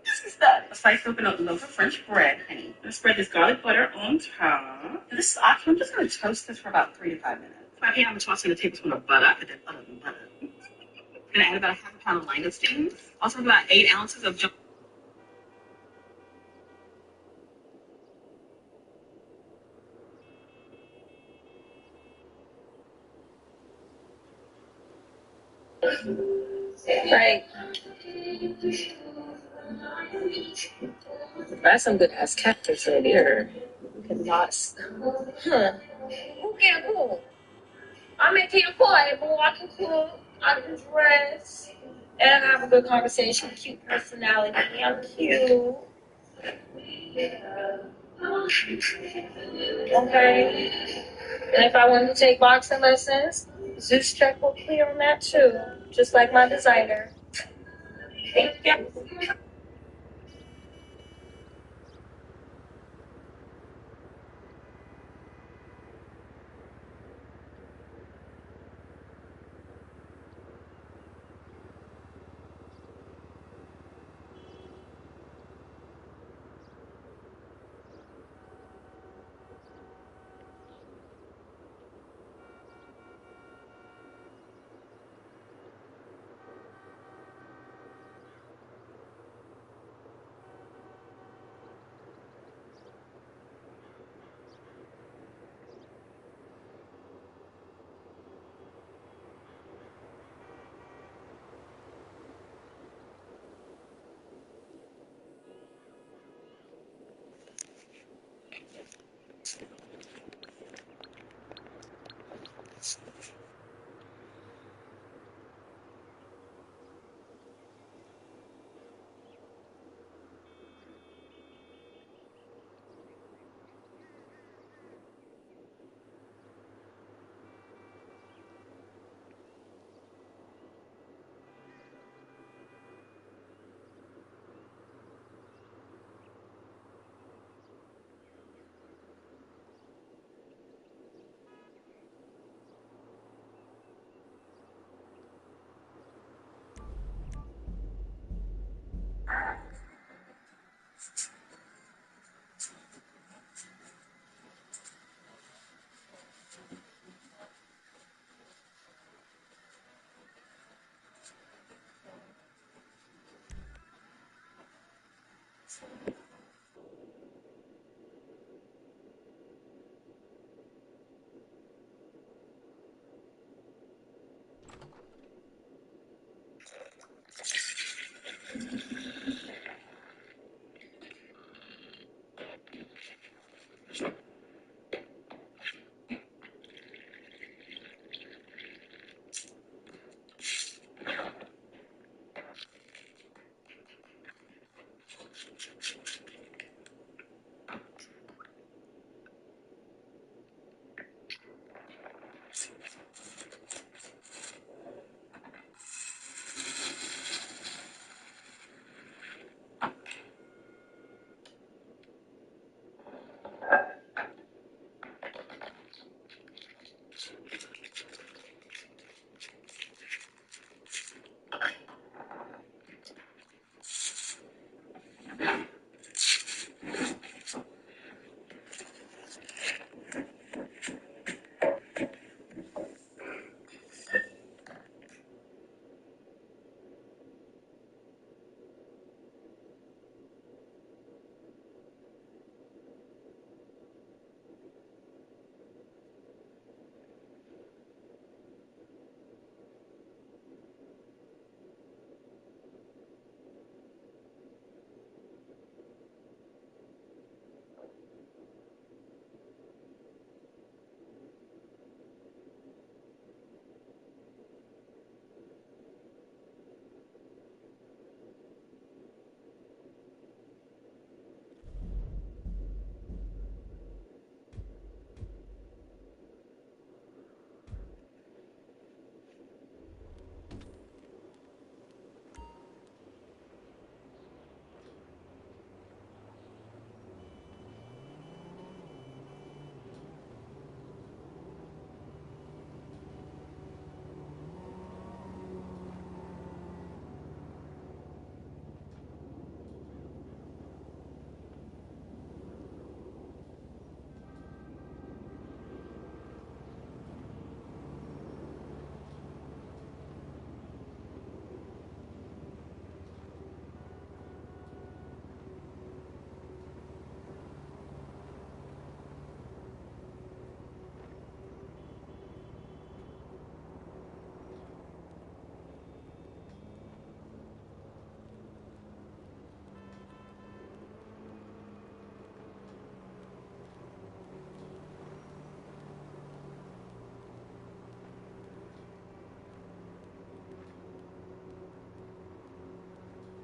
Speaker 10: This is that. A slice open a loaf of French bread, honey. I'm gonna spread this garlic butter on top. And this is optional. I'm just gonna toast this for about 3 to 5 minutes. So I'm gonna toss in a tablespoon of butter. But then butter. Gonna add about a half a pound of langoustines. Also about 8 ounces of jumbo.
Speaker 8: Right. That's some good ass cactus right there. You cannot. Huh. Who can cook? I make it affordable. I can cook. I can dress. And I have a good conversation. Cute personality. I'm cute. Okay. And if I wanted to take boxing lessons, Zeus check will clear on that too. Just like my designer. Thank you.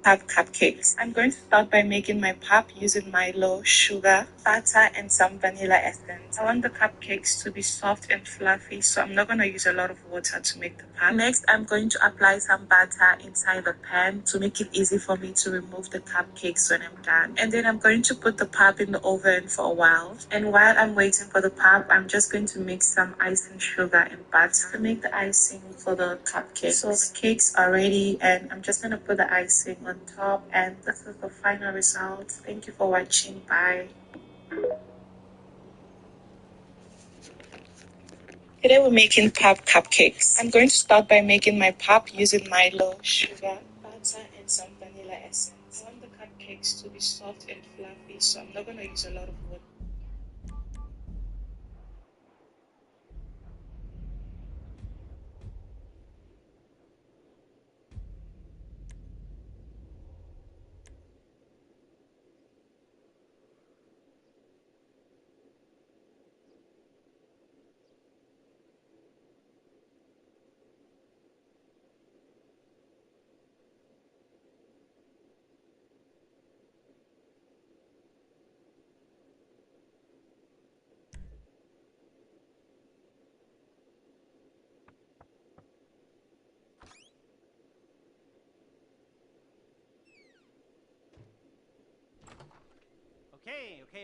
Speaker 8: pop cupcakes. I'm going to start by making my pop using Milo, sugar, butter, and some vanilla essence. I want the cupcakes to be soft and fluffy, so I'm not going to use a lot of water to make the pop. Next, I'm going to apply some butter inside the pan to make it easy for me to remove the cupcakes when I'm done. And then I'm going to put the pop in the oven for a while. And while I'm waiting for the pop, I'm just going to mix some icing sugar and butter to make the icing for the cupcakes. So the cakes are ready, and I'm just going to put the icing on top, and this is the final result. Thank you for watching. Bye. Today we're making pop cupcakes. I'm going to start by making my pop using Milo, sugar, butter, and some vanilla essence. I want the cupcakes to be soft and fluffy, so I'm not going to use a lot of water.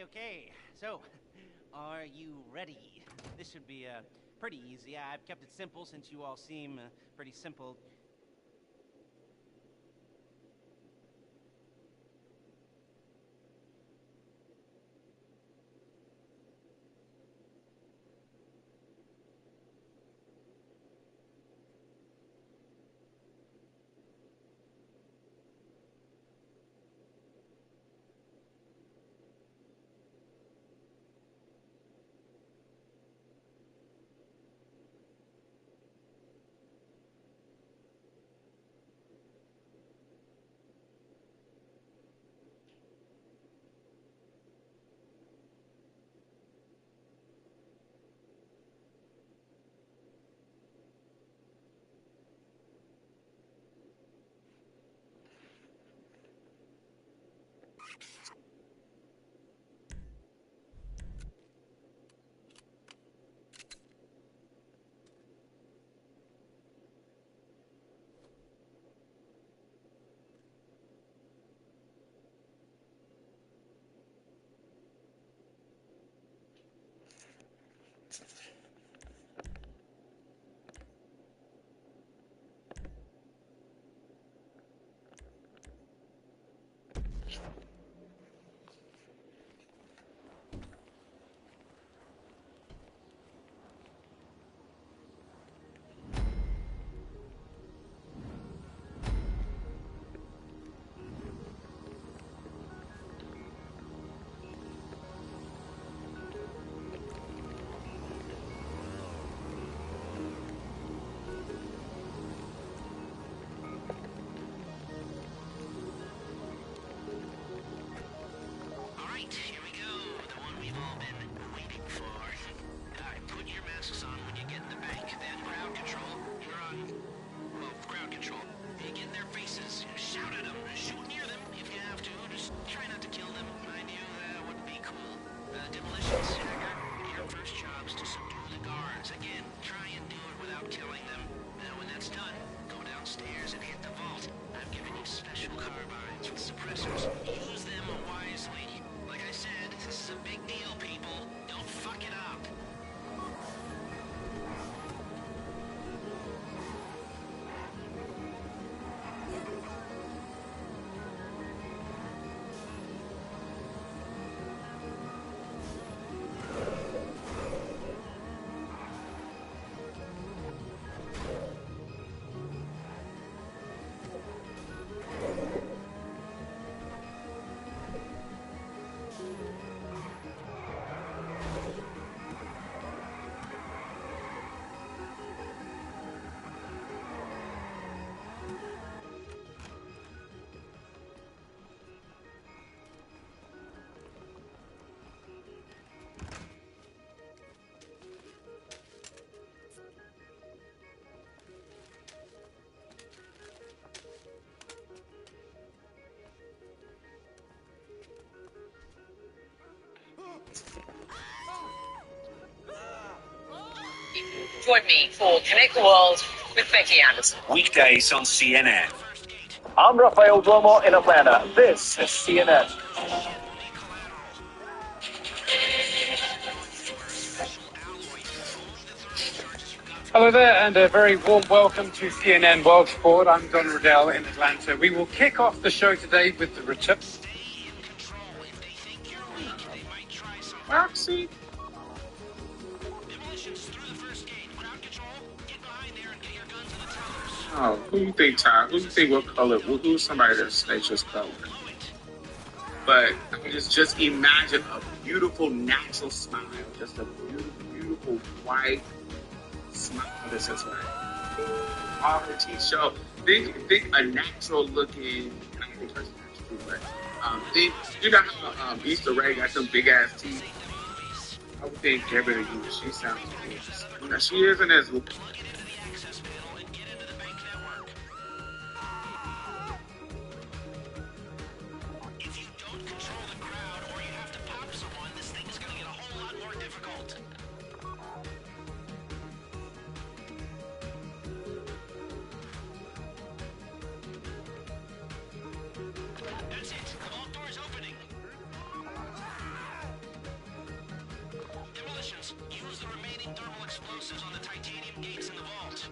Speaker 5: Okay. So, are you ready? This should be pretty easy. I've kept it simple since you all seem pretty simple.
Speaker 8: Join me for Connect the World with Becky Anderson.
Speaker 11: Weekdays on CNN.
Speaker 4: I'm Rafael Duomo in Atlanta. This is CNN.
Speaker 12: Hello there, and a very warm welcome to CNN World Sport. I'm Don Riddell in Atlanta. We will kick off the show today with the return.
Speaker 3: Roxy. Oh, who you think, Ty? Who you think what color? Who's somebody that's nature's color? But just imagine a beautiful natural smile, just a beautiful white smile. This is like all her teeth show. Think a natural looking. I don't think that's natural, but think you know how Issa Rae got some big ass teeth. I would think give it a use. She sounds gorgeous. Now she isn't as.
Speaker 1: Use the remaining thermal explosives on the titanium gates in the vault.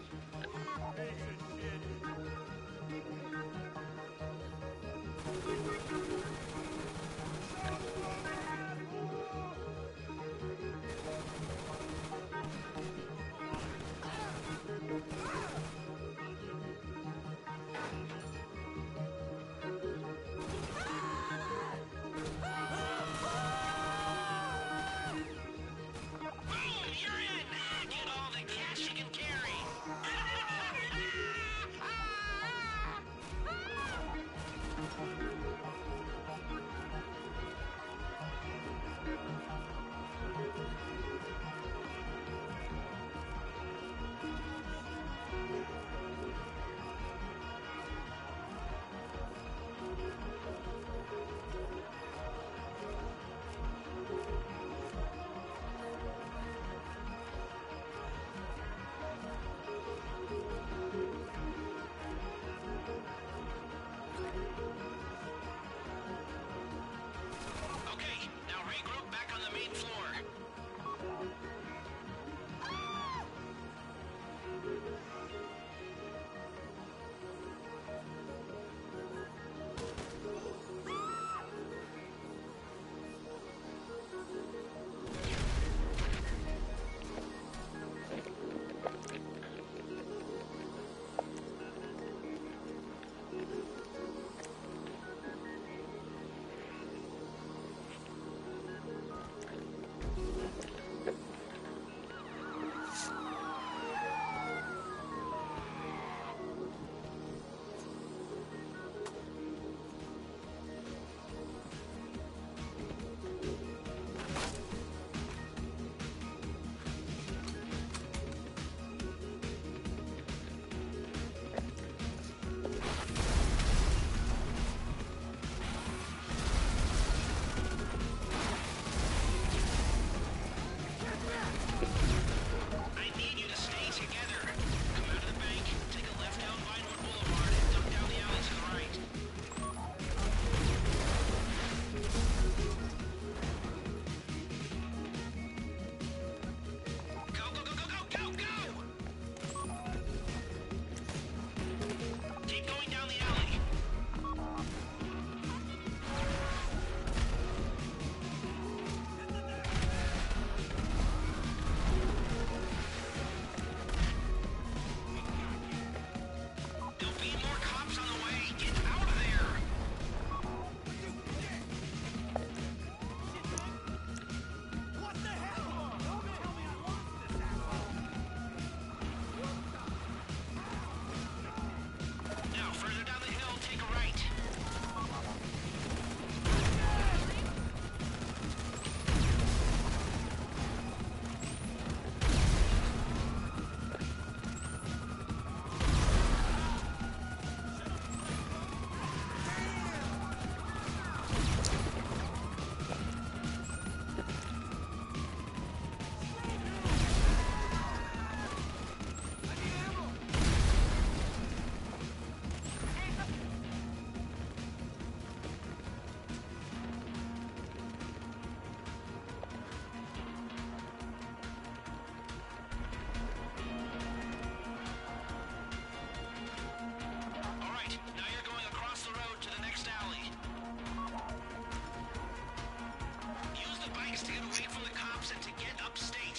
Speaker 1: You're in! Get all the cash you can carry!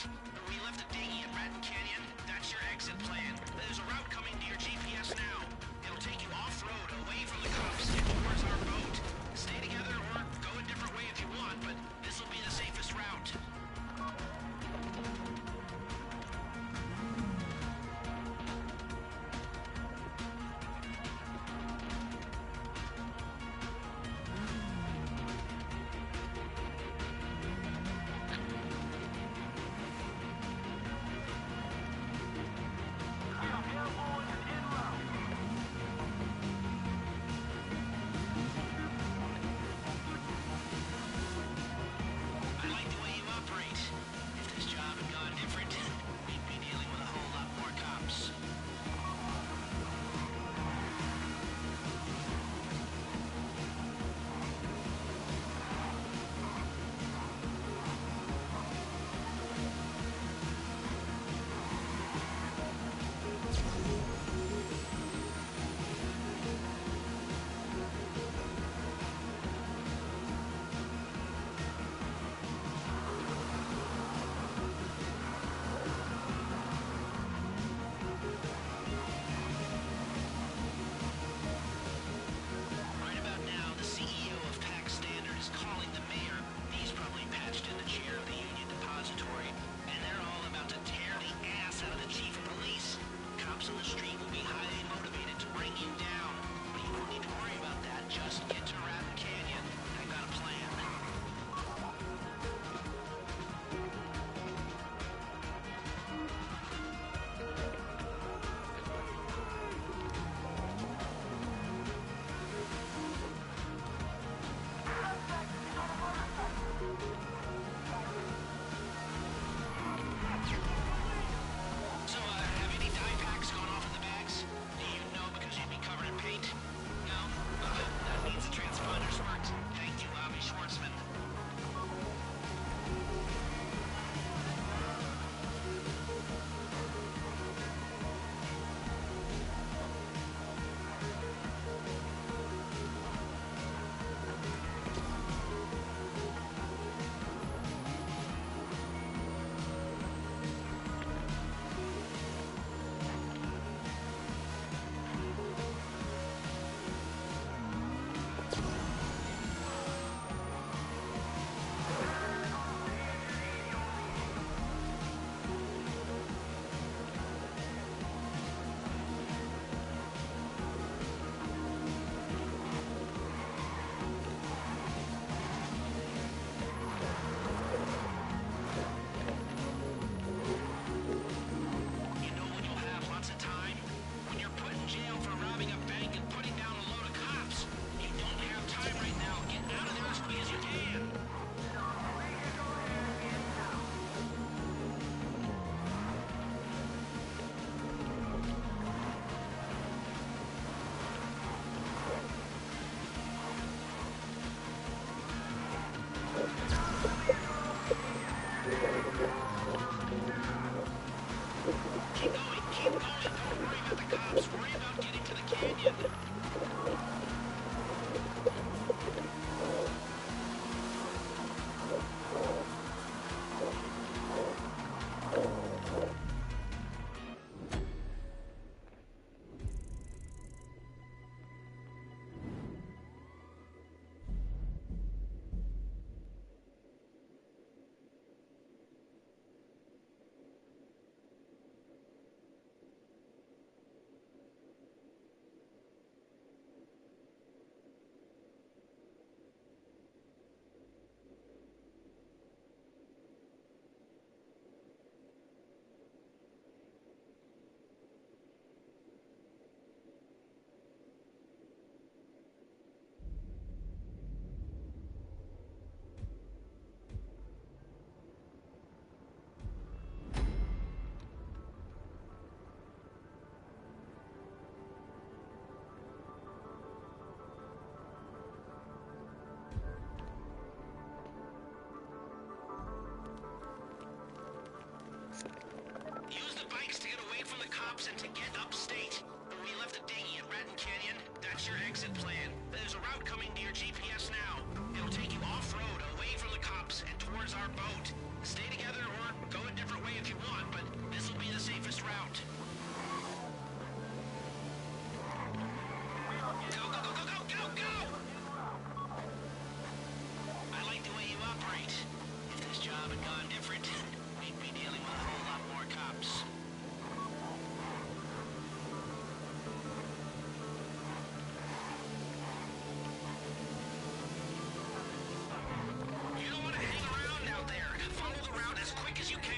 Speaker 1: upstate. We left a dinghy at Ratton Canyon. That's your exit plan. There's a route coming to your GPS now. It'll take you off-road, away from the cops, and towards our boat. Stay together or go a different way if you want, but this will be the safest route. I like the way you operate. If this job had gone different, we'd be dealing with a whole lot more cops. Right about now, the CEO of Pack Standard is calling the mayor. He's probably patched in the chair of the Union Depository, and they're all about to tear the ass out of the chief of police. Cops on the street will be highly motivated to bring you down, but you don't need to worry about that. Just get to Ratton Canyon. I got a plan. So, have any dye packs gone off in the bags? Do you know because you'd be covered in paint? No? That means the transponders worked. Thank you, Avi Schwartzman. You know when you'll have lots of time? When you're put in jail for robbing a bank and putting down a load of cops. You don't have time right now. Get out of there as quick as you can. Keep going, keep going. Don't worry about the cops. Worry about getting to the canyon. Use the bikes to get away from the cops and to get upstate. We left a dinghy at Ratton Canyon. That's your exit plan. There's a route coming to your GPS now. It'll take you off-road, away from the cops, and towards our boat. Stay together or go a different way if you want, but this'll be the safest route. Go, go, go, go, go, go, go! I like the way you operate. If this job had gone different, we'd be dealing with a whole lot more cops. You don't want to hang around out there. Follow the route as quick as you can.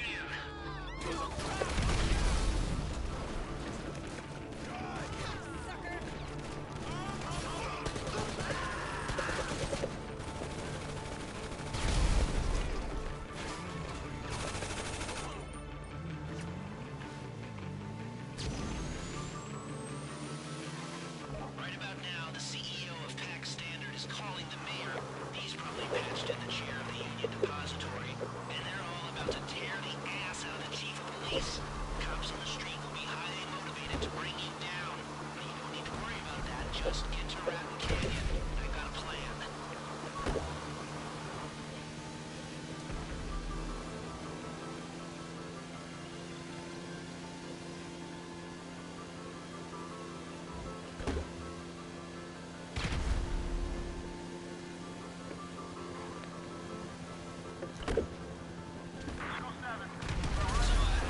Speaker 1: Right about now, the CEO of PAC Standard is calling the mayor. He's probably patched in the chair of the Union Depository, and they're all about to tear the ass out of the chief of police. Cops on the street will be highly motivated to bring you down, but you don't need to worry about that. Just get to Ratton Canyon. I got a plan.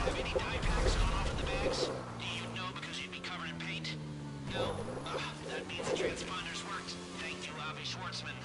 Speaker 1: Have any dye packs gone off in the bags? Do you know because you'd be covered in paint? No? That means the transponders worked. Thank you, Avi Schwartzman.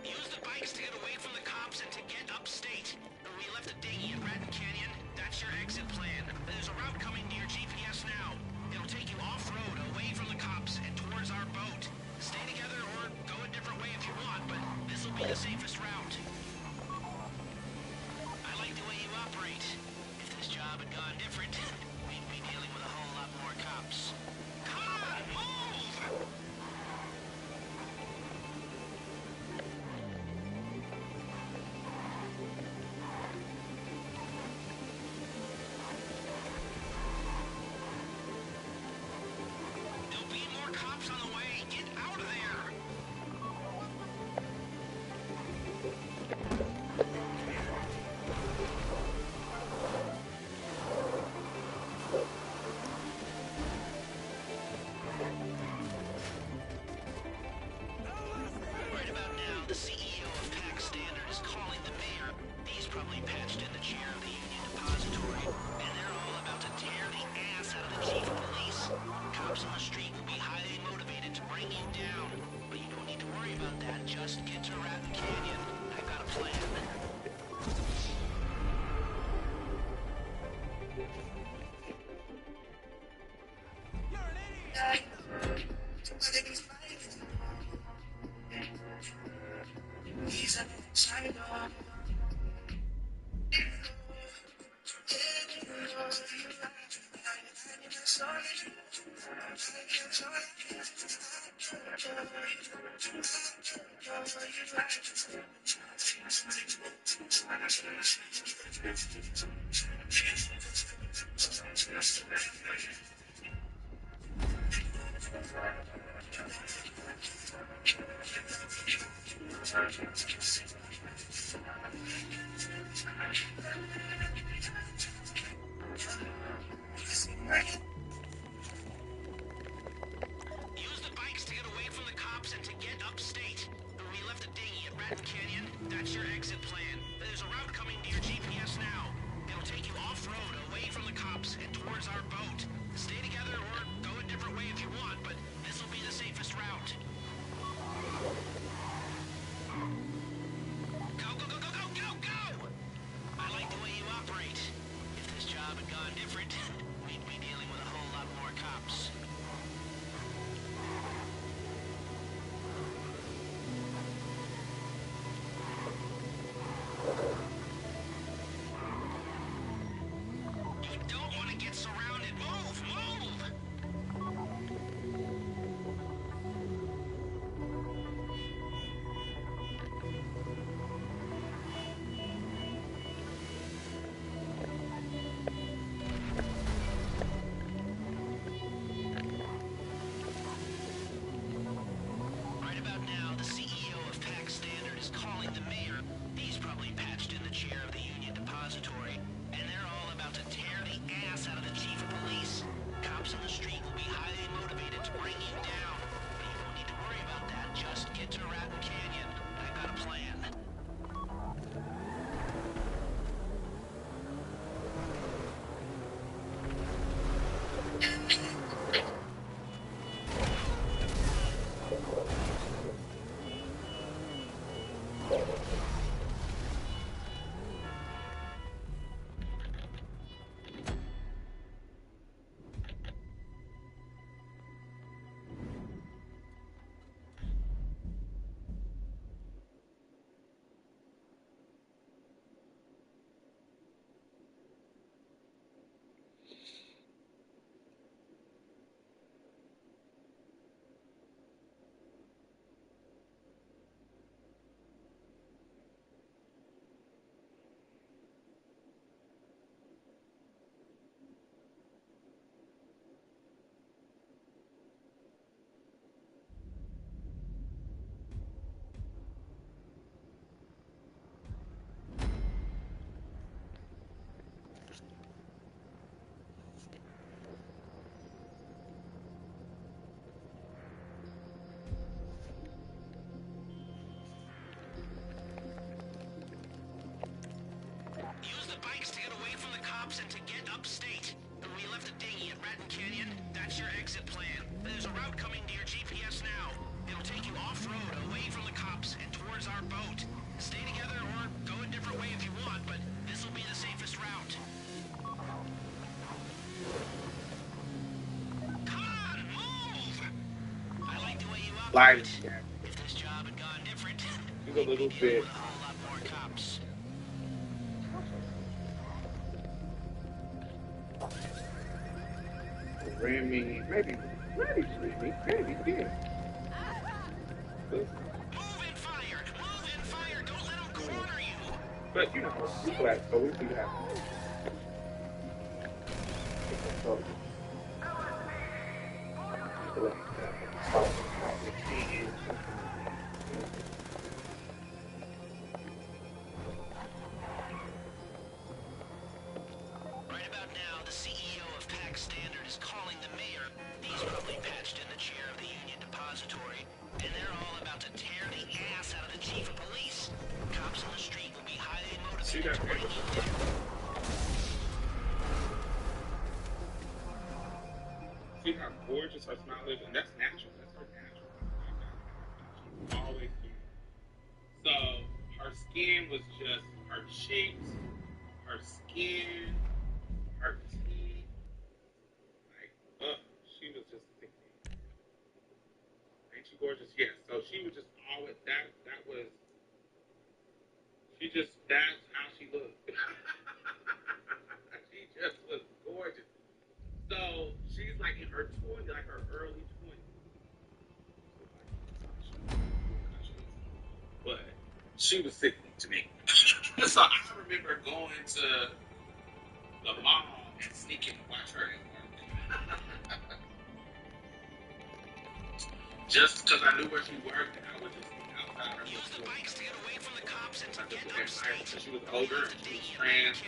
Speaker 1: Use the bikes to get away from the cops and to get upstate. We left a dinghy at Ratton Canyon. That's your exit plan. There's a route coming to your GPS now. It'll take you off-road, away from the cops, and towards our boat. Stay together or go a different way if you want, but this'll be the safest route. I like the way you operate. If this job had gone different, we'd be dealing with a whole lot more cops. Come on, move! There'll be more cops on the way. Get out of there! Right about now, the CEO of PAC Standard is calling the mayor. He's probably patched in the chair of the Union Depository, and they're all about to tear the ass out of the chief of police. Cops on the street will be highly motivated to bring you down, but you don't need to worry about that. Just get to Ratton Canyon. I've got a plan. Use the bikes to get away from the cops and to get Ratton Canyon, that's your exit plan. There's a route coming to your GPS now. It'll take you off-road, away from the cops, and towards our boat. Stay together or go a different way if you want, but this will be the safest route. Go, go, go, go, go, go, go! I like the way you operate. If this job had gone different, we'd be dealing with a whole lot more cops. You don't want to get surrounded. Move, move! Right about now, the CEO of Pack Standard is calling the mayor. He's probably patched in the chair of the Union Depository, and they're all about to tear the ass out of the chief of police. Cops on the street will be highly motivated to bring you down, but you don't need to worry about that. Just get to Ratton Canyon. I got a plan. Use the bikes to get away from the cops and to get upstate. We left a dinghy at Ratton Canyon. That's your exit plan. There's a route coming to your GPS now. It'll take you off-road, away from the cops, and towards our boat. Stay together or go a different way if you want, but this will be the safest route. Come on, move! I like the way you
Speaker 3: Like,
Speaker 1: operate. If this job had gone different,
Speaker 3: she's a little
Speaker 1: we'd be dealing
Speaker 3: bit.
Speaker 1: with a whole lot more cops.
Speaker 3: Ran me, maybe, yeah.
Speaker 1: Move and fire! Don't let them corner you!
Speaker 3: But you know, we black, so we see what happens. So,
Speaker 1: Right about now, the CEO of Pack Standard is calling the mayor. He's probably patched in the chair of the Union Depository, and they're all about to tear the ass out of the chief of police. Cops on the street will be highly motivated to bring you down.
Speaker 3: see how gorgeous her smile is, and that's natural. That's her natural. She's always cute. So her skin was just her cheeks, her skin, her teeth. Like, she was just sickening. Ain't she gorgeous? Yes. So she was just always that was. She just that's how she looked. She just was gorgeous. So she's like in her 20s, like her early 20s. But she was sickening to me. So I remember going to the mall and sneaking to watch her at work. Just because I knew where she worked, and I would just be outside her.
Speaker 1: Use the bikes to get away from the cops and to get upstate.
Speaker 3: She was older and she was trans.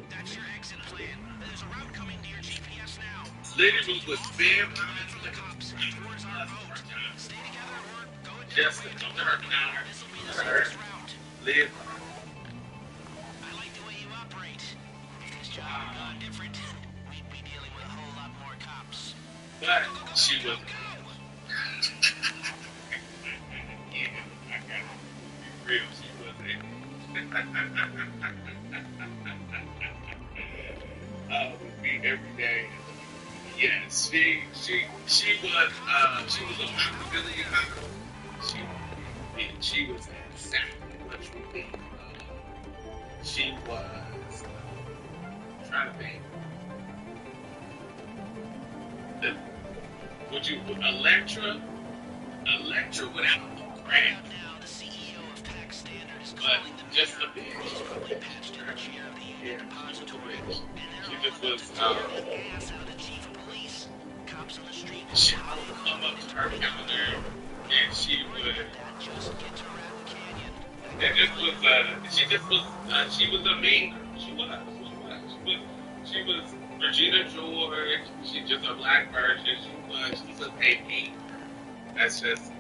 Speaker 1: That's your exit plan. There's a route coming to your GPS now.
Speaker 3: Literally was spam
Speaker 1: Away from the cops and towards our boat. Stay together or go a
Speaker 3: just to come to her car, let her live.
Speaker 1: I like the way you operate. If this job had gone different, we'd be dealing with a whole lot more cops.
Speaker 3: But she was. Yeah, I got to be real. She wasn't. With me every day. Yes, she was a possibility. She was exactly what you think. She was trying to think. Would you Electra without the crack?
Speaker 1: Now the CEO of Tax Standard is
Speaker 3: But
Speaker 1: calling the
Speaker 3: just a
Speaker 1: mayor
Speaker 3: bitch.
Speaker 1: patched to the chair of the
Speaker 3: Yeah,
Speaker 1: depository.
Speaker 3: she just was.
Speaker 1: Ass out of the chief of police. Cops on the street.
Speaker 3: She would come up to her counter and she would.
Speaker 1: Just get to Rattle Canyon.
Speaker 3: It just was. She was a mean girl. She was Regina George. She's just a black version. She's a AP. That's just.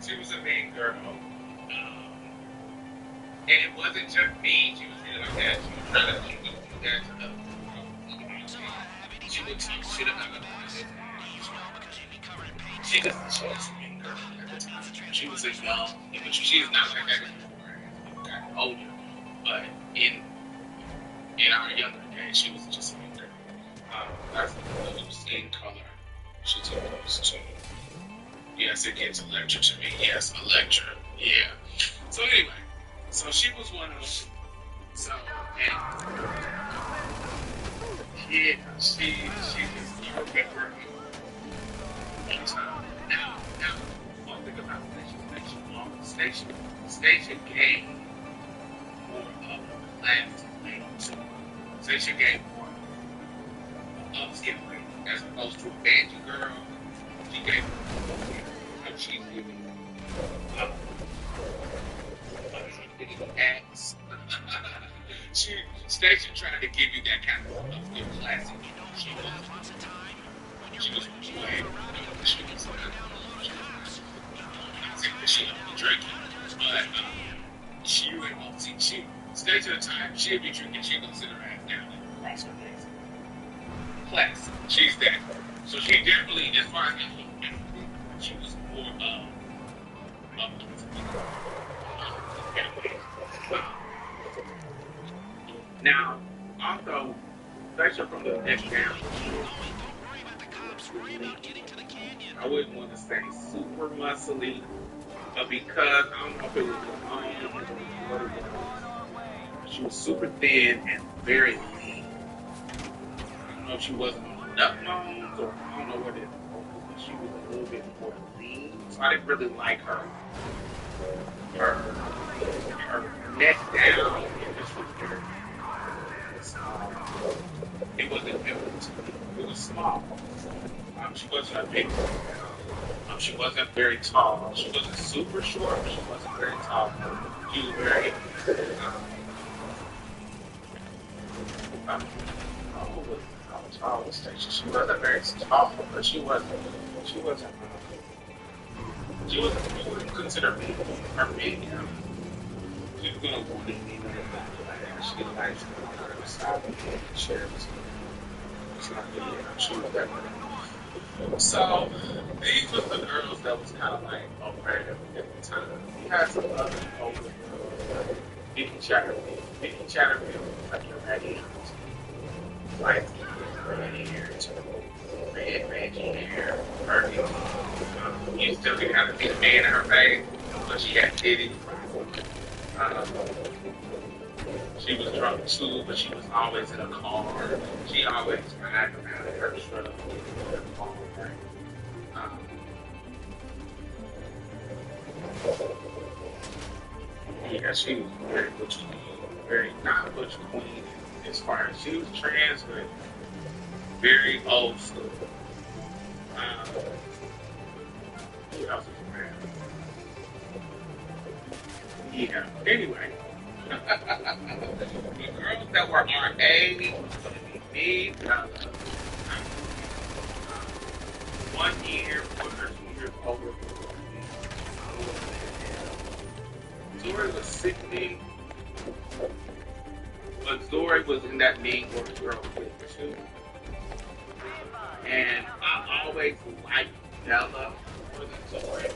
Speaker 3: She was a mean girl. And it wasn't just me. She was really like that. She was trying to do that to other people. She would talk shit about other people. She was a mean girl at the time. She was a young, she is not like that anymore. She got older. But in our younger days, she was just a mean girl. That's the skin color she took us to. Yes, it gets Electra to me. Yes, Electra. Yeah. So anyway, so she was one of those. So, and yeah, she just perfect for me. Now, one thing about Station gave more of a class to Station gave more of skin as opposed to a Banji girl. She gave her she's giving acts. Station tried to give you that kind of good classic. She was way. She was she don't be drinking, but she would she stay to the time she'd be drinking. She'd go sit her ass down and cross her legs. Classic. She's that. So she definitely, as far as she was more now, also, especially from the neck down, I wouldn't want to say super muscly, but because I don't know if it was she was super thin and very lean. I don't know if she wasn't on the nut bones or I don't know what it was, but she was a little bit more lean. So I didn't really like her neck down. It was small. She wasn't a big one. She wasn't very tall. She wasn't super short, but she wasn't very tall. She was very how tall was Stacia? She wasn't very tall, but she wasn't you wouldn't consider me her medium. She was gonna want it, she likes to stop and share this. She was that way. So these were the girls that was kind of like okay at the time. We had some other older girls, Vicky Chatterfield, like your Maggie, like red hair, red hair, Bernie. You still didn't have to be a man in her face, but she had titties. She was drunk too, but she was always in a car. She always had around in her truck. Yeah, she was very butch queen, very not butch queen as far as she was trans, but very old school. Who else was around? Yeah. Anyway, the girls that were our age, me, 1 year or 2 years older, Zori was sickening, but Zori was in that Mean Girl picture too. And I always liked Bella more than Zori.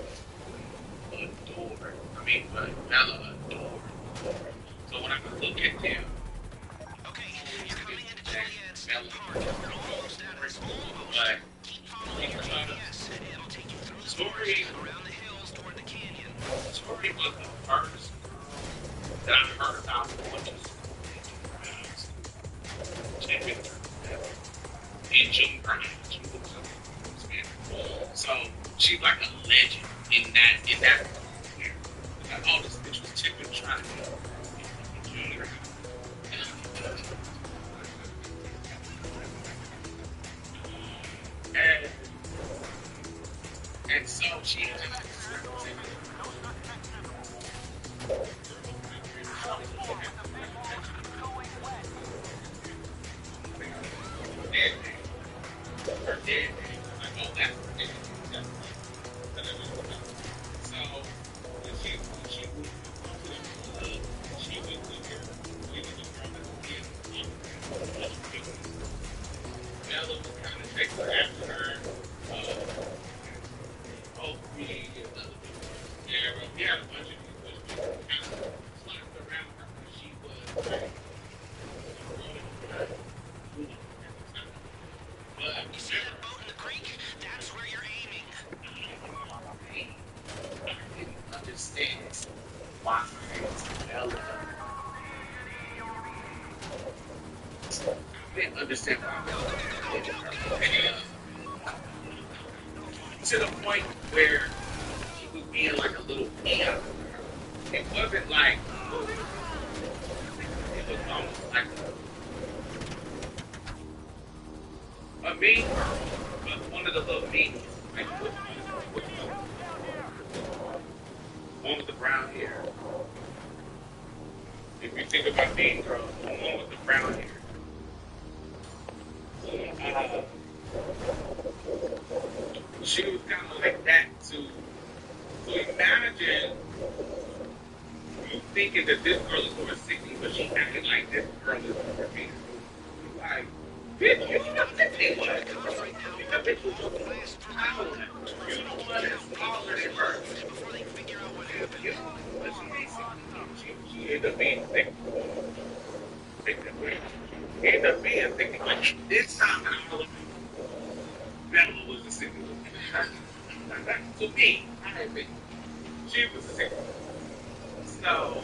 Speaker 3: Adored. I mean, but Bella adored Zori. So when I look at them,
Speaker 1: Okay, you're coming into Juliet's
Speaker 3: Bella
Speaker 1: park. You're almost out of this almost.
Speaker 3: but
Speaker 1: Keep following your GPS. It'll take you through the
Speaker 3: Zori,
Speaker 1: forest, around the hills, toward the canyon.
Speaker 3: Zori was the first girl that I heard about on just in June Grind. So she's like a legend in that area. Like, oh, this bitch was tipping trying to be in junior high. And so she her dead name. Like, oh, that's her dead name. So when she moved to the club, she was the girl. She was the girl that was in Bella was kind of chasing after her. Opie and other people. Yeah, but we had a bunch of people kind of slapped around her because she was like,
Speaker 1: You see that boat in the creek? That's where you're aiming.
Speaker 3: I didn't understand why Bella. I didn't understand why Bella. To the point where she was being like a little imp. It wasn't like, it was almost like a mean girl, but one of the little meanies. Like, one with the brown hair. If you think about Mean Girls, the one with the brown hair. She was kind of like that too. So imagine you thinking that this girl is over 60, but she acting like this girl is over 50. Like, bitch, you know 51. That bitch was your last power. You the one that's smaller than her.
Speaker 1: Before they figure out what happened.
Speaker 3: But she ain't 60. She ended up being 60. She ended up being 60. Like, this time out, Bella was the 60. To me, I think she was a 60. So,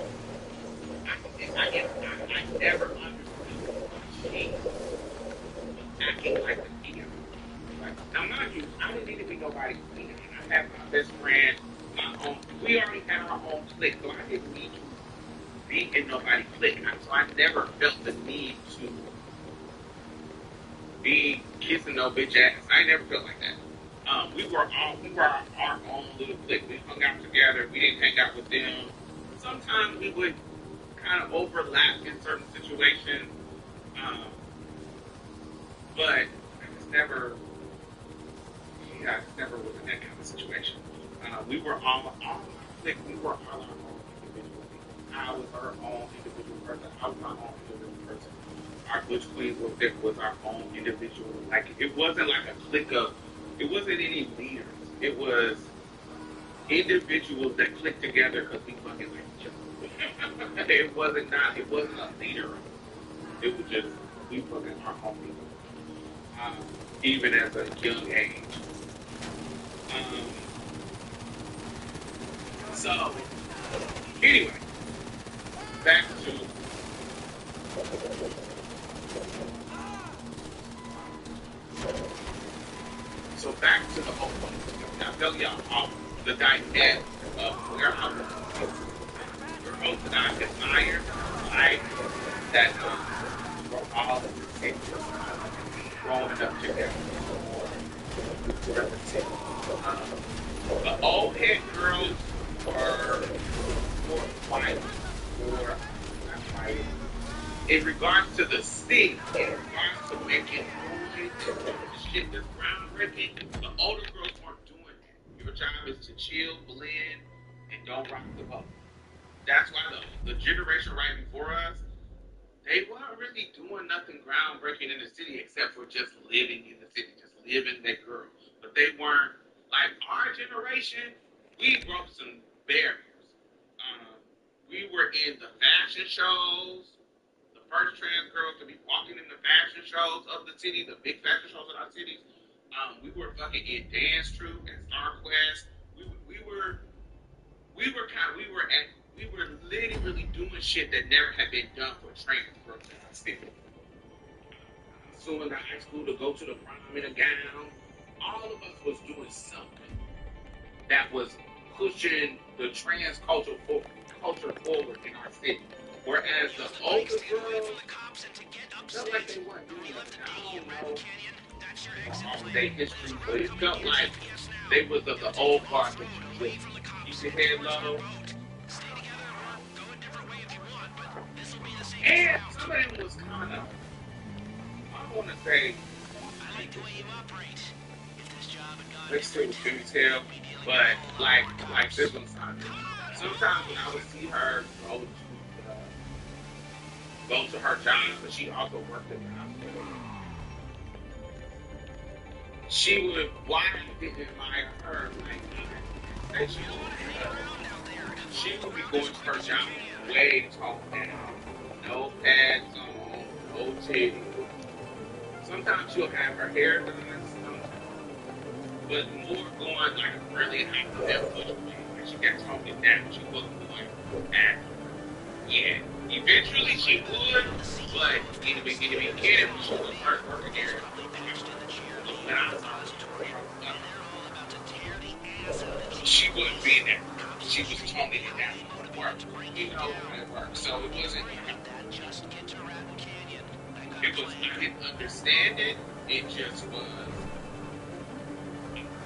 Speaker 3: I never understood she acting like a peer. Like, now, mind you, I didn't need to be nobody's peer. I had my best friend, my own. We already had our own clique, so I didn't need to be in nobody's clique. So I never felt the need to be kissing no bitch ass. I never felt like that. We were our own little clique. We hung out together. We didn't hang out with them. Sometimes we would kind of overlap in certain situations, but I just never was in that kind of situation. We were all our clique. We were all our own individual people. I was her own individual person. I was my own individual person. Our Butch Queens was our own individual. Like, it wasn't like a clique of. It wasn't any leaders. It was individuals that clicked together because we fucking like each other. It wasn't a leader. It was just, we fucking our own people. Even at a young age. So, anyway, back to the whole point. I'll tell y'all the dynamic of where I was. Girls that I admire, like that were all growing up together. The old head girls were more quiet, more not quiet. In regards to the stick, in regards to making noise, the shit that's groundbreaking, the older girls weren't doing that. Your job is to chill, blend, and don't rock the boat. that's why the generation right before us, they weren't really doing nothing groundbreaking in the city except for just living in the city, just living their girl. But they weren't like our generation. We broke some barriers. We were in the fashion shows. The first trans girls to be walking in the fashion shows of the city, the big fashion shows in our cities. We were fucking in dance troupe and Star Quest. We were literally doing shit that never had been done for trans girls in our city. Suing the high school to go to the prom in a gown. All of us was doing something that was pushing the trans culture forward in our city. Whereas the older girls felt like they weren't doing it. I don't know all their history, but it felt like they was of the old guard that you just keep your head low. And some of them was kind of, I want to say, let's say fairy tale, but like this one's not. Sometimes when I would see her go to her job, but she also worked in the hospital. She would, why I didn't admire her, like, she would be going to her job way talked down. No pads on, no titties. Sometimes she'll have her hair done, but more going like really high level. Like she got talking down. She wasn't going at. Yeah, eventually she would, but in the beginning she was first working there. She wouldn't be there. She was toning it down for work, even though it worked. So it wasn't. It was, I didn't understand it. It just was.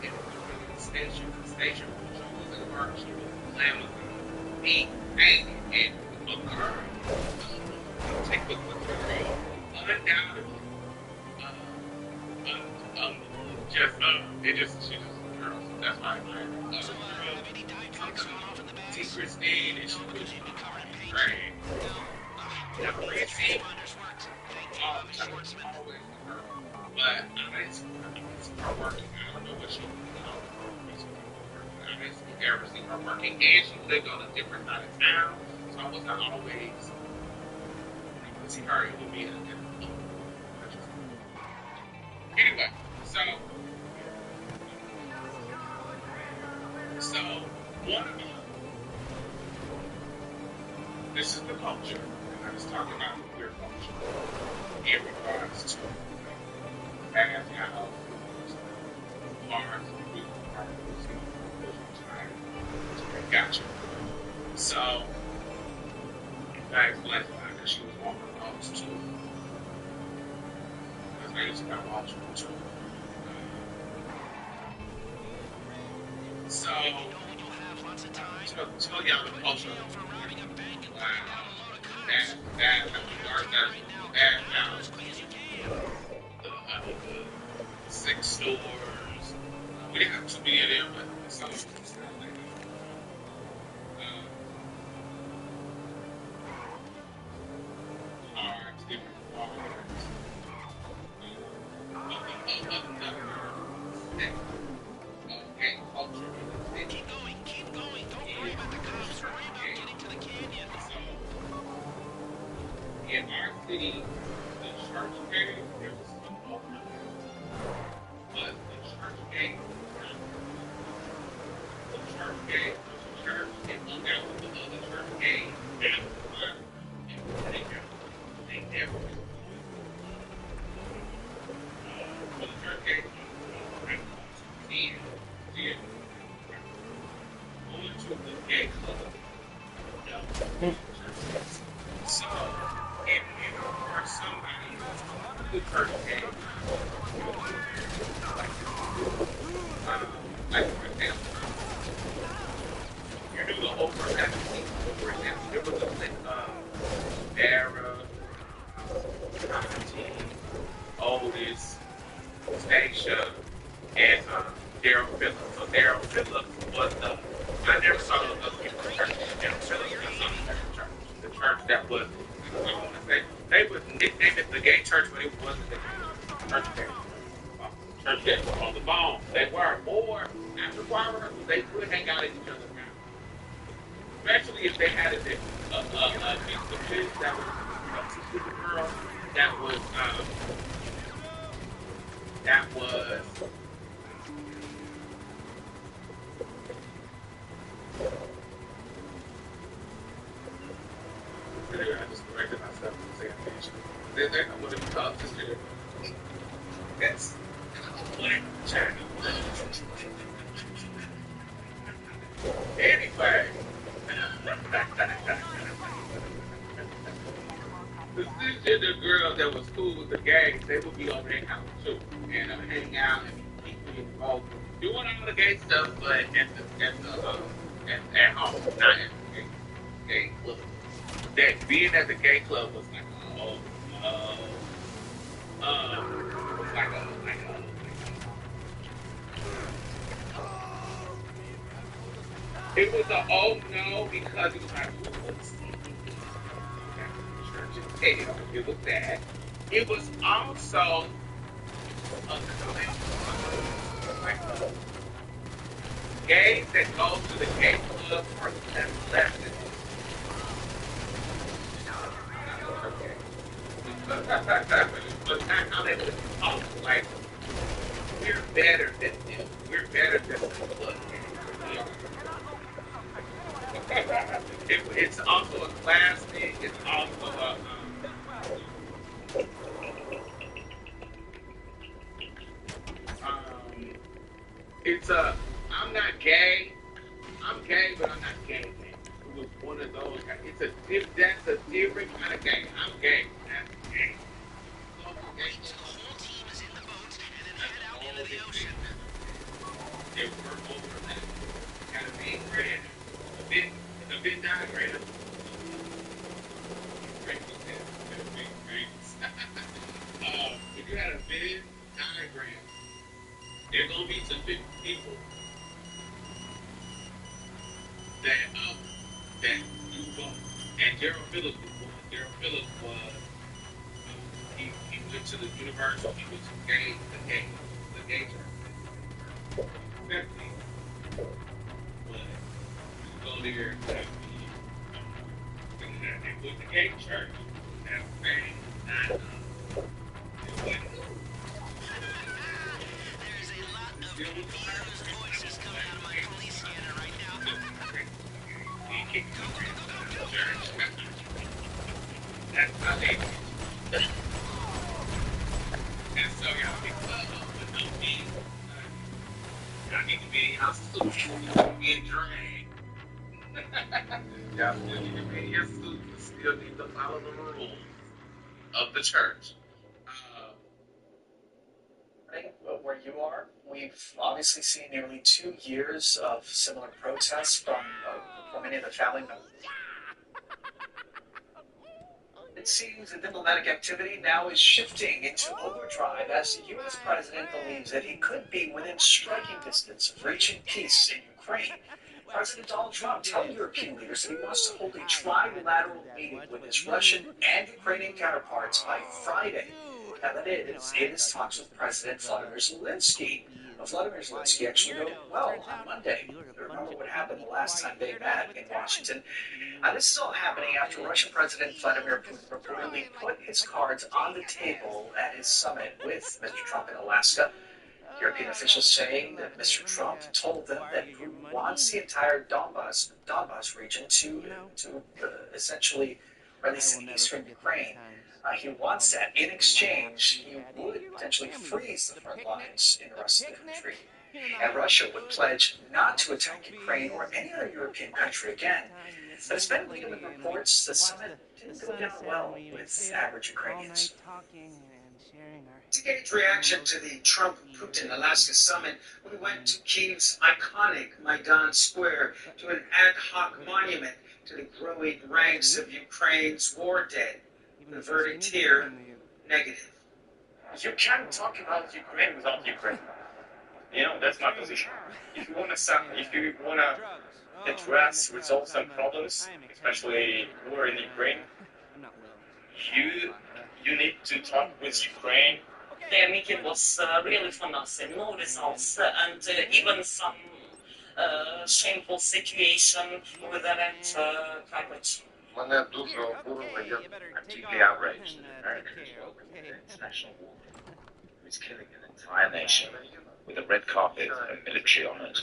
Speaker 3: It was station. She was at work. She was playing with me, angry, and look at her. Take a look at her. Undoubtedly. She's just a girl. So that's why I admire her. Christine, and she was great. Now, Chrissy, always with her. But I didn't see her working. I don't know what she was doing. I didn't ever see her working. And she lived on a different side of town. So I wasn't always, when I would see her, it would be a different. Anyway, so one of them, this is the culture, and I was talking about the queer culture in regards to bad houses, bars, gotcha. So, I explained to her that she was walking homes too. Because I used to have homes too. So, tell y'all the culture. That house, the 6 stores. We didn't have too many of them, but some of them still like cards, different cards. Gang culture. Keep going. Don't worry about the cops. Worry about getting to the canyon. In our city, the church gang, there was some open. But the church gang was a church and hung out with the other church gang after and they never went. The church gang going to the gay club. No. So, if you are somebody who church gang, like for example, you do the overlap. For example, there was a Dara, Constantine, Otis, Stacia, and Daryl Phillips. So Daryl Phillips was the, I never saw those other people in church. Daryl Phillips was something that was, I want to say, they would nickname it the gay church, but it wasn't the gay church. Church gays were on the phone. They were. Or after choir rehearsals, they would hang out at each other's house. Especially if they had a mix of kids that was a girl that was I just corrected myself from saying bitch. Then I would have called this nigga. Yes. Black China. Anyway. The cisgender girls that was cool with the gays, they would be over their house too. And hang out and keep involved. Doing all the gay stuff, but at home, not at the gay club. That being at the gay club was like, was like a it was a oh no because it was like it was that. It was also a like gays that go to the gay club are less than but that's how they would talk. Like, we're better than them. We're better than the club. It's also a class thing. It's also a it's a I'm not gay. I'm gay, but I'm not gay. It was one of those guys. That's a different kind of gay. I'm gay. That's gay. So the whole team is in the boat and then head out into the ocean. They were over that. Got a big grin. A big diagram. If you had a big diagram, there's gonna be some big people that do both. And Gerald Phillips was one. Gerald Phillips was he went to the Universal. He was the gay church. But go there and with the gay church. That's very not there's a lot of confused voices coming out of my police scanner right now. That's how they and so y'all be y'all need to be in your suit. Get dragged. Y'all still need to be in your suit. You still need to follow the rules of the church.
Speaker 11: Where you are, we've obviously seen nearly 2 years of similar protests from many of the family members. It seems that diplomatic activity now is shifting into overdrive as the U.S. president believes that he could be within striking distance of reaching peace in Ukraine. President Donald Trump telling European leaders that he wants to hold a trilateral meeting with his Russian and Ukrainian counterparts by Friday. And that is in his talks with President Vladimir Zelensky. Vladimir Zelensky actually wrote well on Monday. Remember what happened the last time they met in Washington. This is all happening after Russian President Vladimir Putin reportedly put his cards on the table at his summit with Mr. Trump in Alaska. European officials saying that Mr. Trump told them that Putin wants the entire Donbas region to essentially release eastern Ukraine. He wants that. In exchange, he would potentially freeze the front lines in the rest of the country. And Russia would pledge not to attack Ukraine or any other European country again. But it's been leading in reports the summit didn't go down well with average Ukrainians.
Speaker 13: To gauge reaction to the Trump-Putin Alaska summit, we went to Kyiv's iconic Maidan Square to an ad hoc monument to the growing ranks of Ukraine's war dead. The verdict here, negative.
Speaker 11: You can't talk about Ukraine without Ukraine.
Speaker 14: That's my position. If you wanna address, resolve some problems, especially war in Ukraine, you need to talk with Ukraine.
Speaker 15: They making was really fun us in no results, and even some shameful situation with that coverage.
Speaker 14: Мене дуже обурило, я deeply outraged that America is welcoming the international war criminal who is killing an entire nation with a red carpet and military on it.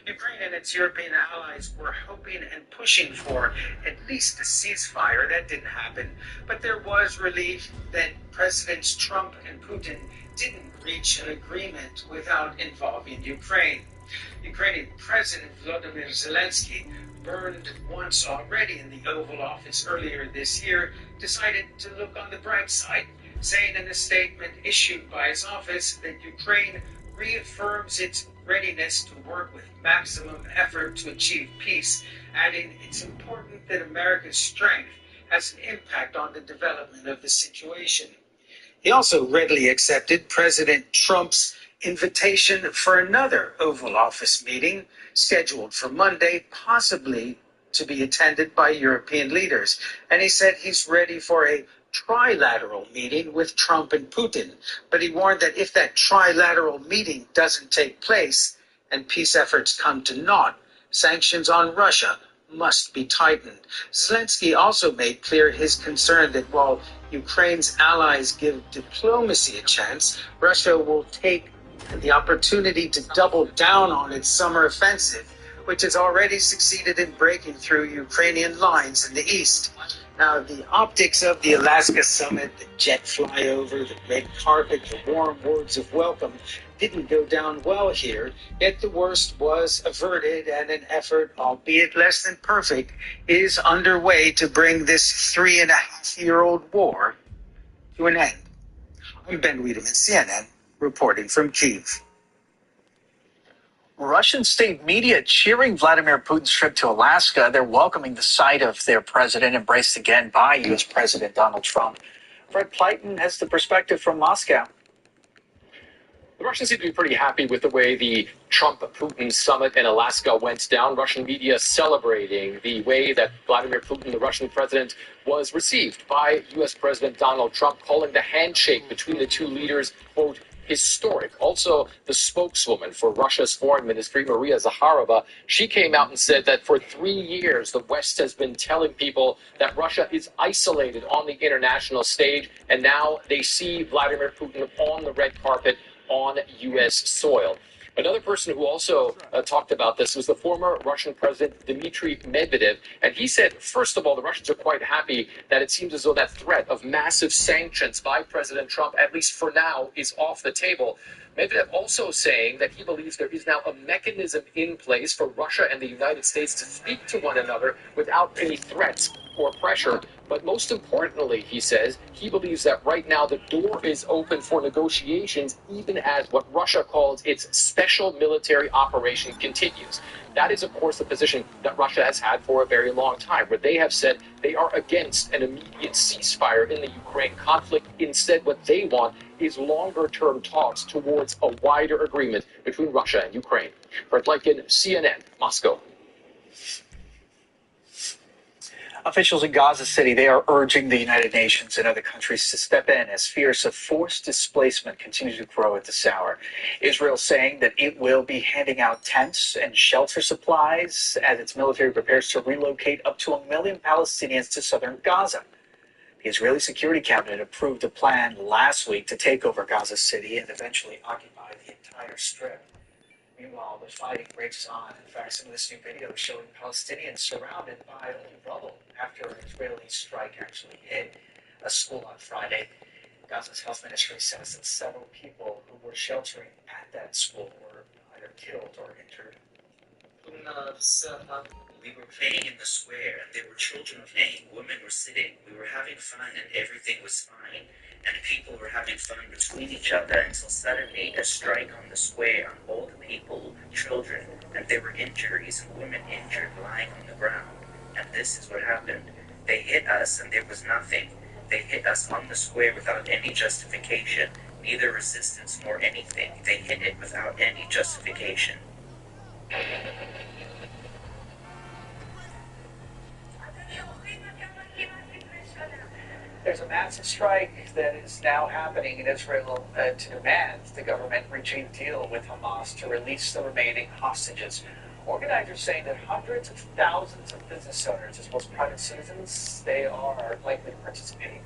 Speaker 13: Ukraine and its European allies were hoping and pushing for at least a ceasefire. That didn't happen. But there was relief that Presidents Trump and Putin didn't reach an agreement without involving Ukraine. Ukrainian President Volodymyr Zelensky, burned once already in the Oval Office earlier this year, decided to look on the bright side, saying in a statement issued by his office that Ukraine reaffirms its readiness to work with maximum effort to achieve peace, adding it's important that America's strength has an impact on the development of the situation. He also readily accepted President Trump's invitation for another Oval Office meeting scheduled for Monday, possibly to be attended by European leaders. And he said he's ready for a trilateral meeting with Trump and Putin. But he warned that if that trilateral meeting doesn't take place and peace efforts come to naught, sanctions on Russia must be tightened. Zelensky also made clear his concern that while Ukraine's allies give diplomacy a chance, Russia will take the opportunity to double down on its summer offensive, which has already succeeded in breaking through Ukrainian lines in the east. Now, the optics of the Alaska summit, the jet flyover, the red carpet, the warm words of welcome, didn't go down well here, yet the worst was averted and an effort, albeit less than perfect, is underway to bring this 3.5-year-old war to an end. I'm Ben Wiedemann, CNN, reporting from Kyiv.
Speaker 11: Russian state media cheering Vladimir Putin's trip to Alaska. They're welcoming the sight of their president, embraced again by U.S. President Donald Trump. Fred Pleiton has the perspective from Moscow.
Speaker 16: The Russians seem to be pretty happy with the way the Trump-Putin summit in Alaska went down. Russian media celebrating the way that Vladimir Putin, the Russian president, was received by U.S. President Donald Trump, calling the handshake between the two leaders, quote, historic. Also, the spokeswoman for Russia's foreign ministry, Maria Zakharova, she came out and said that for 3 years, the West has been telling people that Russia is isolated on the international stage, and now they see Vladimir Putin on the red carpet on U.S. soil. Another person who also talked about this was the former Russian President Dmitry Medvedev, and he said, first of all, the Russians are quite happy that it seems as though that threat of massive sanctions by President Trump, at least for now, is off the table. Medvedev also saying that he believes there is now a mechanism in place for Russia and the United States to speak to one another without any threats or pressure. But most importantly, he says, he believes that right now the door is open for negotiations, even as what Russia calls its special military operation continues. That is, of course, the position that Russia has had for a very long time, where they have said they are against an immediate ceasefire in the Ukraine conflict. Instead, what they want is longer-term talks towards a wider agreement between Russia and Ukraine. Fred Pleiton, CNN, Moscow.
Speaker 11: Officials in Gaza City, they are urging the United Nations and other countries to step in as fears of forced displacement continue to grow at this hour. Israel saying that it will be handing out tents and shelter supplies as its military prepares to relocate up to 1 million Palestinians to southern Gaza. The Israeli Security Cabinet approved a plan last week to take over Gaza City and eventually occupy the entire strip. Meanwhile, the fighting rages on. In fact, some of this new video is showing Palestinians surrounded by only rubble after an Israeli strike actually hit a school on Friday. Gaza's health ministry says that several people who were sheltering at that school were either killed or injured.
Speaker 17: We were playing in the square, and there were children playing, women were sitting, we were having fun, and everything was fine. And people were having fun between each other until suddenly a strike on the square, and all the people, children, and there were injuries and women injured lying on the ground. And this is what happened. They hit us and there was nothing. They hit us on the square without any justification. Neither resistance nor anything. They hit it without any justification.
Speaker 11: There's a massive strike that is now happening in Israel to demand the government reach a deal with Hamas to release the remaining hostages. Organizers saying that hundreds of thousands of business owners, as well as private citizens, they are likely participating.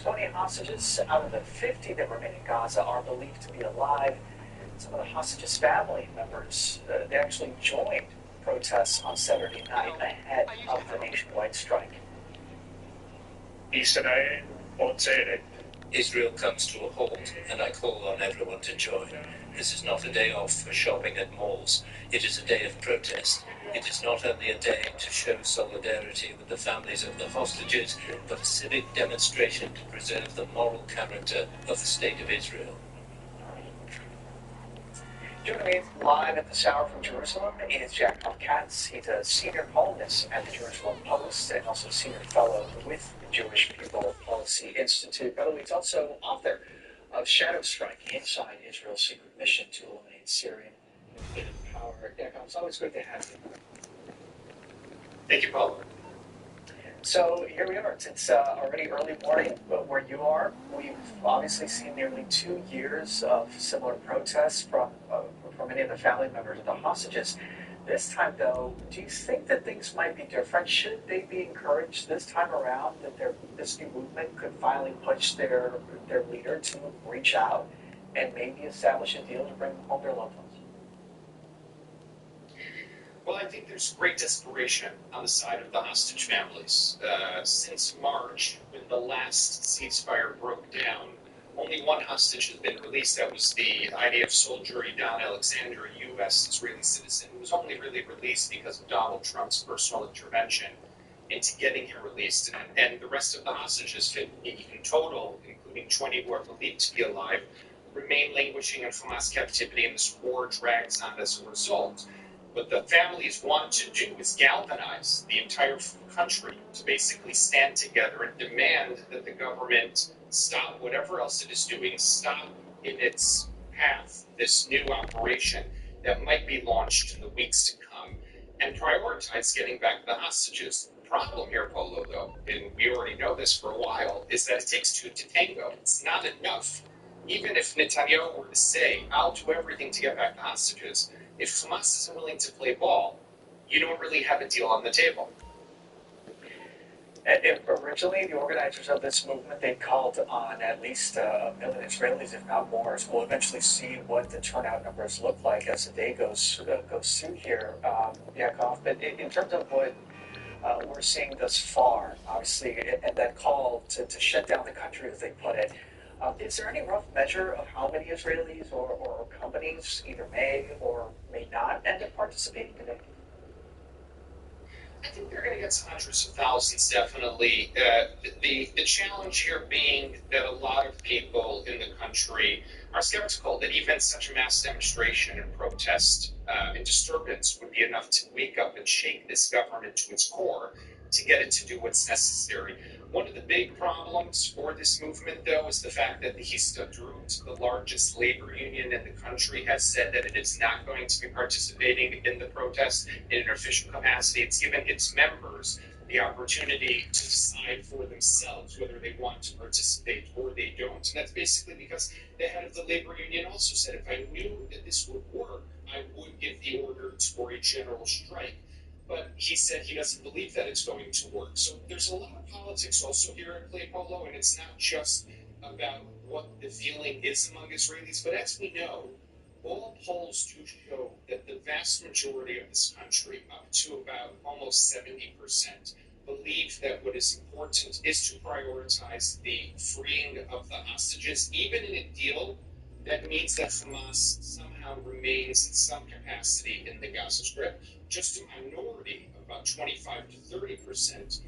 Speaker 11: 20 hostages out of the 50 that remain in Gaza are believed to be alive. Some of the hostages' family members, they actually joined protests on Saturday night ahead of the nationwide strike.
Speaker 17: Israel comes to a halt, and I call on everyone to join. This is not a day off for shopping at malls. It is a day of protest. It is not only a day to show solidarity with the families of the hostages, but a civic demonstration to preserve the moral character of the State of Israel.
Speaker 11: Joining me live at this hour from Jerusalem is Jacob Katz. He's a senior columnist at the Jerusalem Post and also senior fellow with the Jewish People Policy Institute. By the way, he's also author of Shadow Strike, Inside Israel's Secret Mission to Eliminate Syrian Nuclear Power. Jacob, it's always good to have you.
Speaker 16: Thank you, Paul.
Speaker 11: So here we are. It's already early morning, but where you are, we've obviously seen nearly 2 years of similar protests from many of the family members of the hostages. This time, though, do you think that things might be different? Should they be encouraged this time around that this new movement could finally push their leader to reach out and maybe establish a deal to bring home their loved ones?
Speaker 16: Well, I think there's great desperation on the side of the hostage families. Since March, when the last ceasefire broke down, only one hostage has been released. That was the IDF soldier Idan Alexander, a U.S. Israeli citizen, who was only really released because of Donald Trump's personal intervention into getting him released. And the rest of the hostages, in total, including 20 who are believed to be alive, remain languishing in Hamas captivity, and this war drags on as a result. What the families want to do is galvanize the entire country to basically stand together and demand that the government stop whatever else it is doing, stop in its path this new operation that might be launched in the weeks to come, and prioritize getting back the hostages. The problem here, Polo, though, and we already know this for a while, is that it takes two to tango. It's not enough. Even if Netanyahu were to say, I'll do everything to get back the hostages, if Hamas isn't willing to play ball, you don't really have a deal on the table.
Speaker 11: Originally, the organizers of this movement, they called on at least 1 million Israelis, if not more. So we'll eventually see what the turnout numbers look like as the day goes through here, Yakov. But in terms of what we're seeing thus far, obviously, and that call to shut down the country, as they put it, is there any rough measure of how many Israelis or companies either may or may not end up participating today?
Speaker 16: I think they're going to get some hundreds of thousands, definitely. The challenge here being that a lot of people in the country are skeptical that even such a mass demonstration and protest and disturbance would be enough to wake up and shake this government to its core to get it to do what's necessary. One of the big problems for this movement, though, is the fact that the Histadrut, the largest labor union in the country, has said that it is not going to be participating in the protest in an official capacity. It's given its members the opportunity to decide for themselves whether they want to participate or they don't. And that's basically because the head of the labor union also said, if I knew that this would work, I would give the order for a general strike. But he said he doesn't believe that it's going to work. So there's a lot of politics also here at Play Polo, and it's not just about what the feeling is among Israelis, but as we know, all polls do show that the vast majority of this country, up to about almost 70%, believe that what is important is to prioritize the freeing of the hostages, even in a deal that means that Hamas somehow remains in some capacity in the Gaza Strip. Just a minority, about 25 to 30%,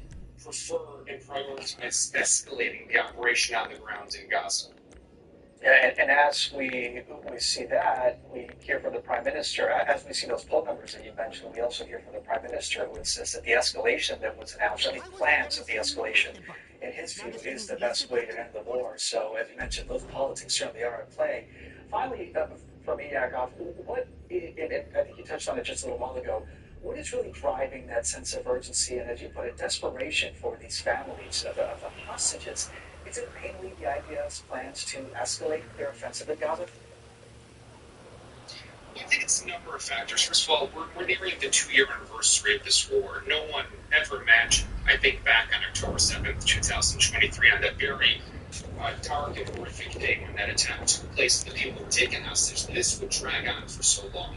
Speaker 16: prefer and prioritize escalating the operation on the ground in Gaza.
Speaker 11: Yeah, and as we see that, we hear from the Prime Minister, as we see those poll numbers that you mentioned, we also hear from the Prime Minister who says that the escalation that was announced, or the plans of the escalation in his view, is the best way to end the war. So, as you mentioned, those politics certainly are at play. Finally, for me, Yakov, and I think you touched on it just a little while ago, what is really driving that sense of urgency and, as you put it, desperation for these families of the hostages? Is it mainly the IDF's plans to escalate their offensive in Gaza?
Speaker 16: I think it's a number of factors. First of all, we're nearing the 2-year anniversary of this war. No one ever imagined, I think back on October 7th, 2023, on that very dark and horrific day when that attack took place and the people were taken hostage, this would drag on for so long.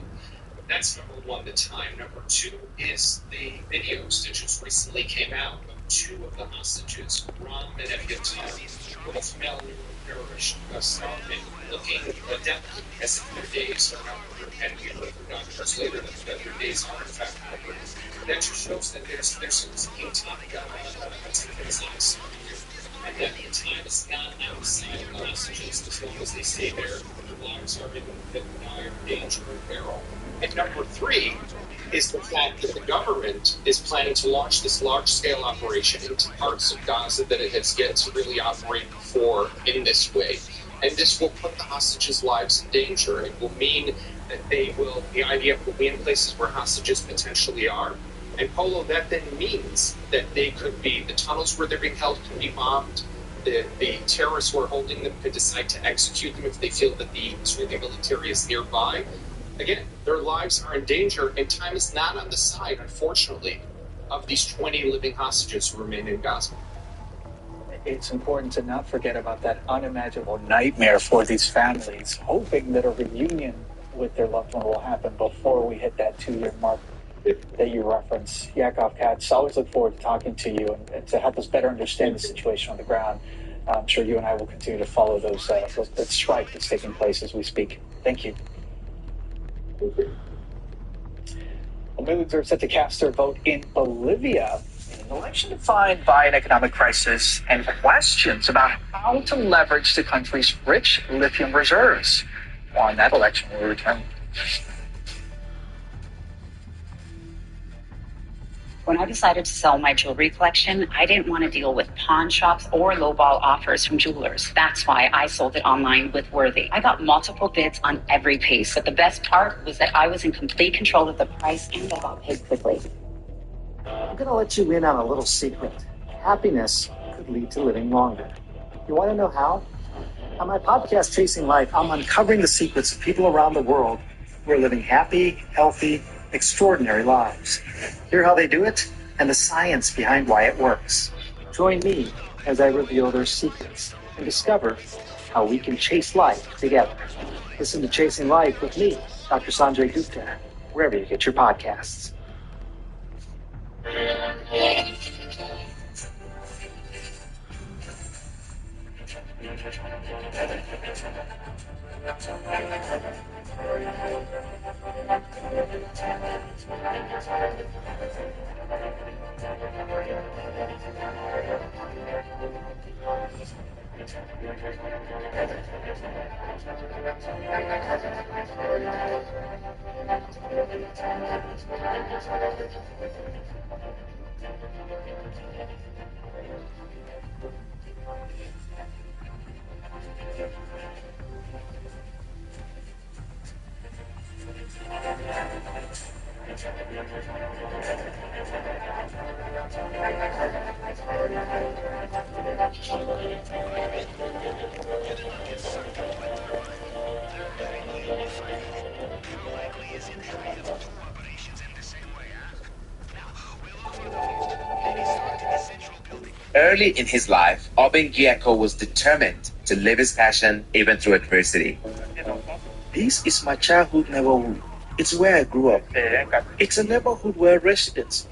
Speaker 16: That's number one, the time. Number two is the videos that just recently came out of 2 of the hostages, Ram and Evyatar, both malnourished, starving, looking deathly as if their days are numbered, and we heard from doctors later that their days are in fact numbered. That just shows that there's some ticking time to these lives. And that the time is not outside of the hostages as long as they stay there. Their lives are in dire danger and peril. And number 3 is the fact that the government is planning to launch this large-scale operation into parts of Gaza that it has yet to really operate before in this way. And this will put the hostages' lives in danger. It will mean that the IDF will be in places where hostages potentially are. And Polo, that then means that the tunnels where they're being held can be bombed. The terrorists who are holding them could decide to execute them if they feel that the Israeli military is nearby. Again, their lives are in danger, and time is not on the side, unfortunately, of these 20 living hostages who remain in Gaza.
Speaker 11: It's important to not forget about that unimaginable nightmare for these families, hoping that a reunion with their loved one will happen before we hit that 2-year mark that you reference. Yakov Katz, always look forward to talking to you and to help us better understand the situation on the ground. I'm sure you and I will continue to follow that strike that's taking place as we speak. Thank you. Well, millions are set to cast their vote in Bolivia in an election defined by an economic crisis and questions about how to leverage the country's rich lithium reserves. On that election, we'll return.
Speaker 18: When I decided to sell my jewelry collection, I didn't want to deal with pawn shops or lowball offers from jewelers. That's why I sold it online with Worthy. I got multiple bids on every piece, but the best part was that I was in complete control of the price and I got paid quickly.
Speaker 19: I'm going to let you in on a little secret. Happiness could lead to living longer. You want to know how? On my podcast, Chasing Life, I'm uncovering the secrets of people around the world who are living happy, healthy, extraordinary lives. Hear how they do it and the science behind why it works. Join me as I reveal their secrets and discover how we can chase life together. Listen to Chasing Life with me, Dr. Sanjay Gupta, wherever you get your podcasts.
Speaker 20: Early in his life, Obin Gyeko was determined to live his passion even through adversity.
Speaker 21: This is my childhood neighborhood. It's where I grew up. It's a neighborhood where residents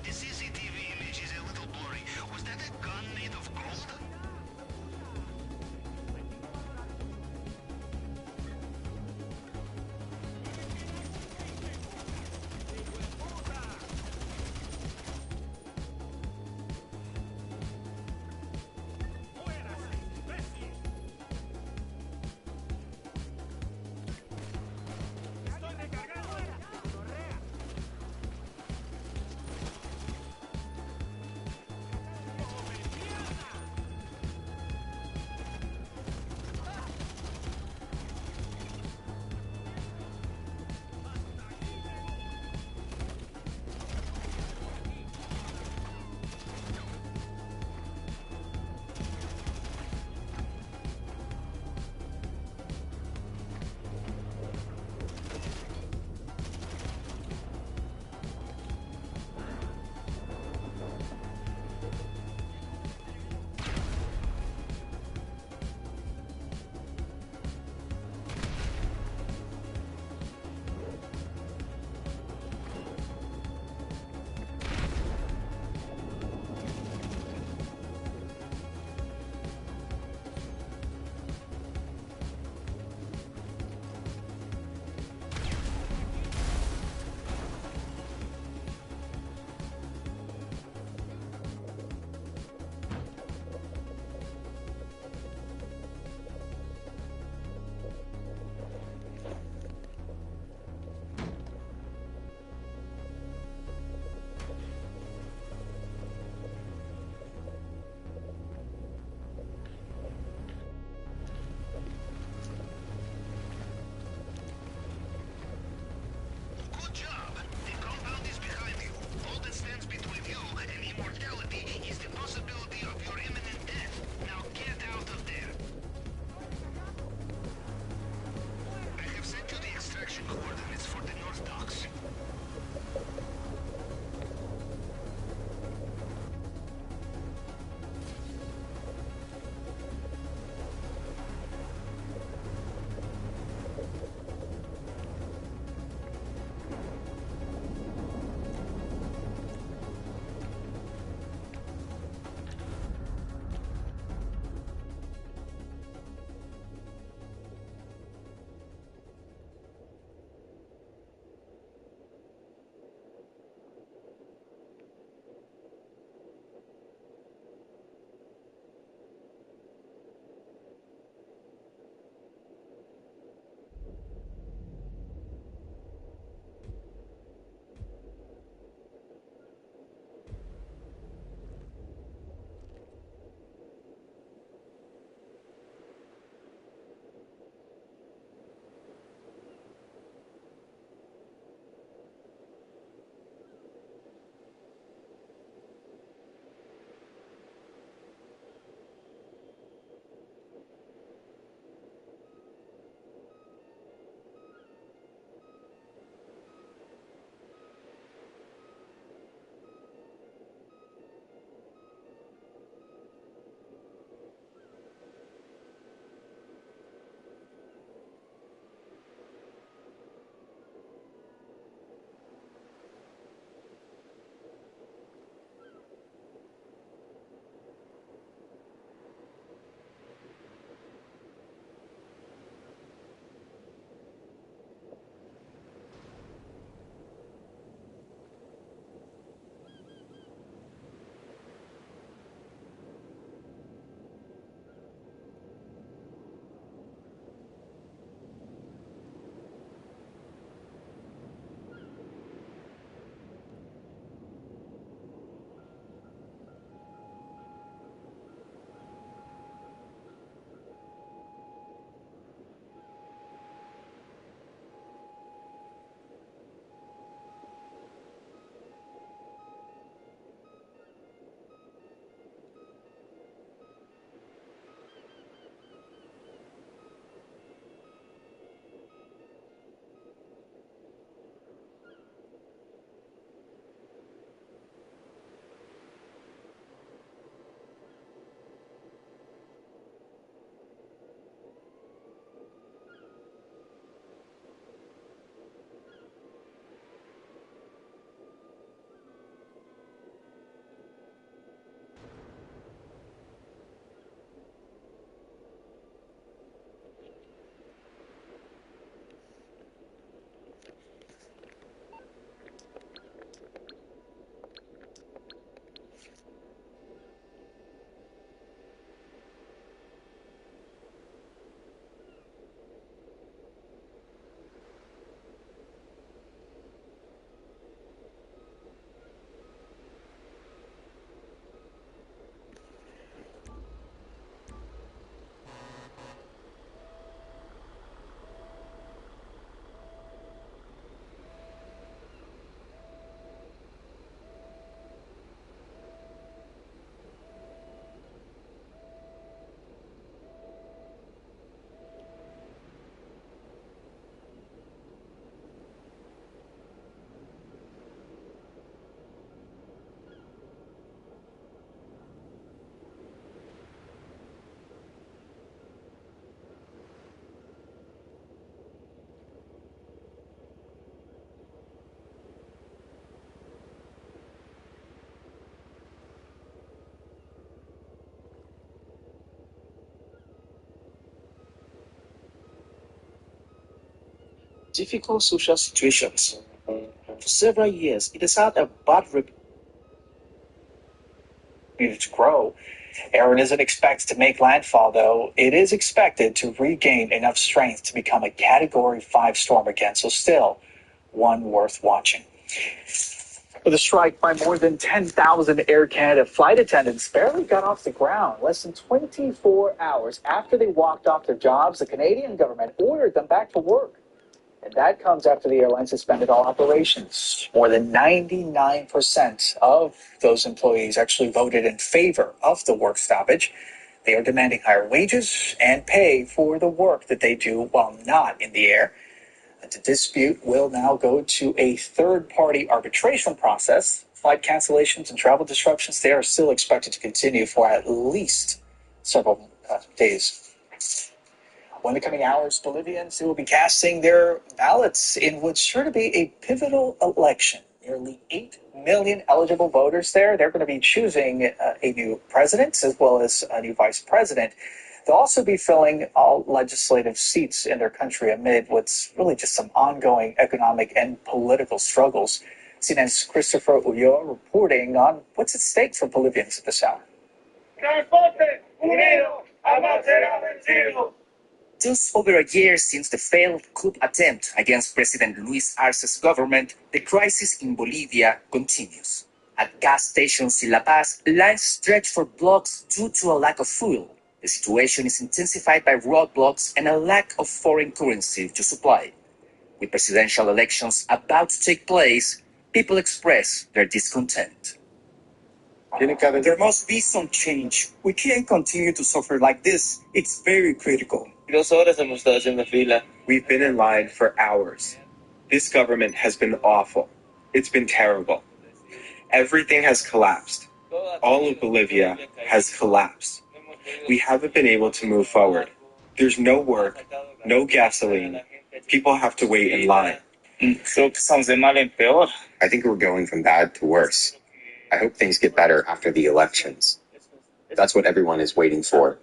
Speaker 2: The CCTV image is a little blurry. Was that a gun made of gold?
Speaker 21: difficult social situations. For several years, it has had a bad reputation to grow. Aaron isn't expected to make landfall, though. It is expected to regain enough strength to become a Category 5 storm again, so still one worth watching. With a strike by more than 10,000 Air Canada flight attendants barely got off the ground. Less than 24 hours after they walked off their jobs, the Canadian government ordered them back to work. And that comes after the airline suspended all operations. More than 99% of those employees actually voted in favor of the work stoppage. They are demanding higher wages and pay for the work that they do while not in the air. The dispute will now go to a third-party arbitration process. Flight cancellations and travel disruptions, they are still expected to continue for at least several days. In the coming hours, Bolivians will be casting their ballots in what's sure to be a pivotal election. Nearly 8 million eligible voters there. They're going to be choosing a new president as well as a new vice president. They'll also be filling all legislative seats in their country amid what's really just some ongoing economic and political struggles. CNN's Christopher Ulloa reporting on what's at stake for Bolivians at this hour.
Speaker 20: Just over a year since the failed coup attempt against President Luis Arce's government, the crisis in Bolivia continues. At gas stations in La Paz, lines stretch for blocks due to a lack of fuel. The situation is intensified by roadblocks and a lack of foreign currency to supply. With presidential elections about to take place, people express their discontent.
Speaker 7: There must be some change. We can't continue to suffer like this. It's very critical.
Speaker 22: We've been in line for hours. This government has been awful. It's been terrible. Everything has collapsed. All of Bolivia has collapsed. We haven't been able to move forward. There's no work, no gasoline. People have to wait in line.
Speaker 21: I think we're going from bad to worse. I hope things get better after the elections. That's what everyone is waiting for.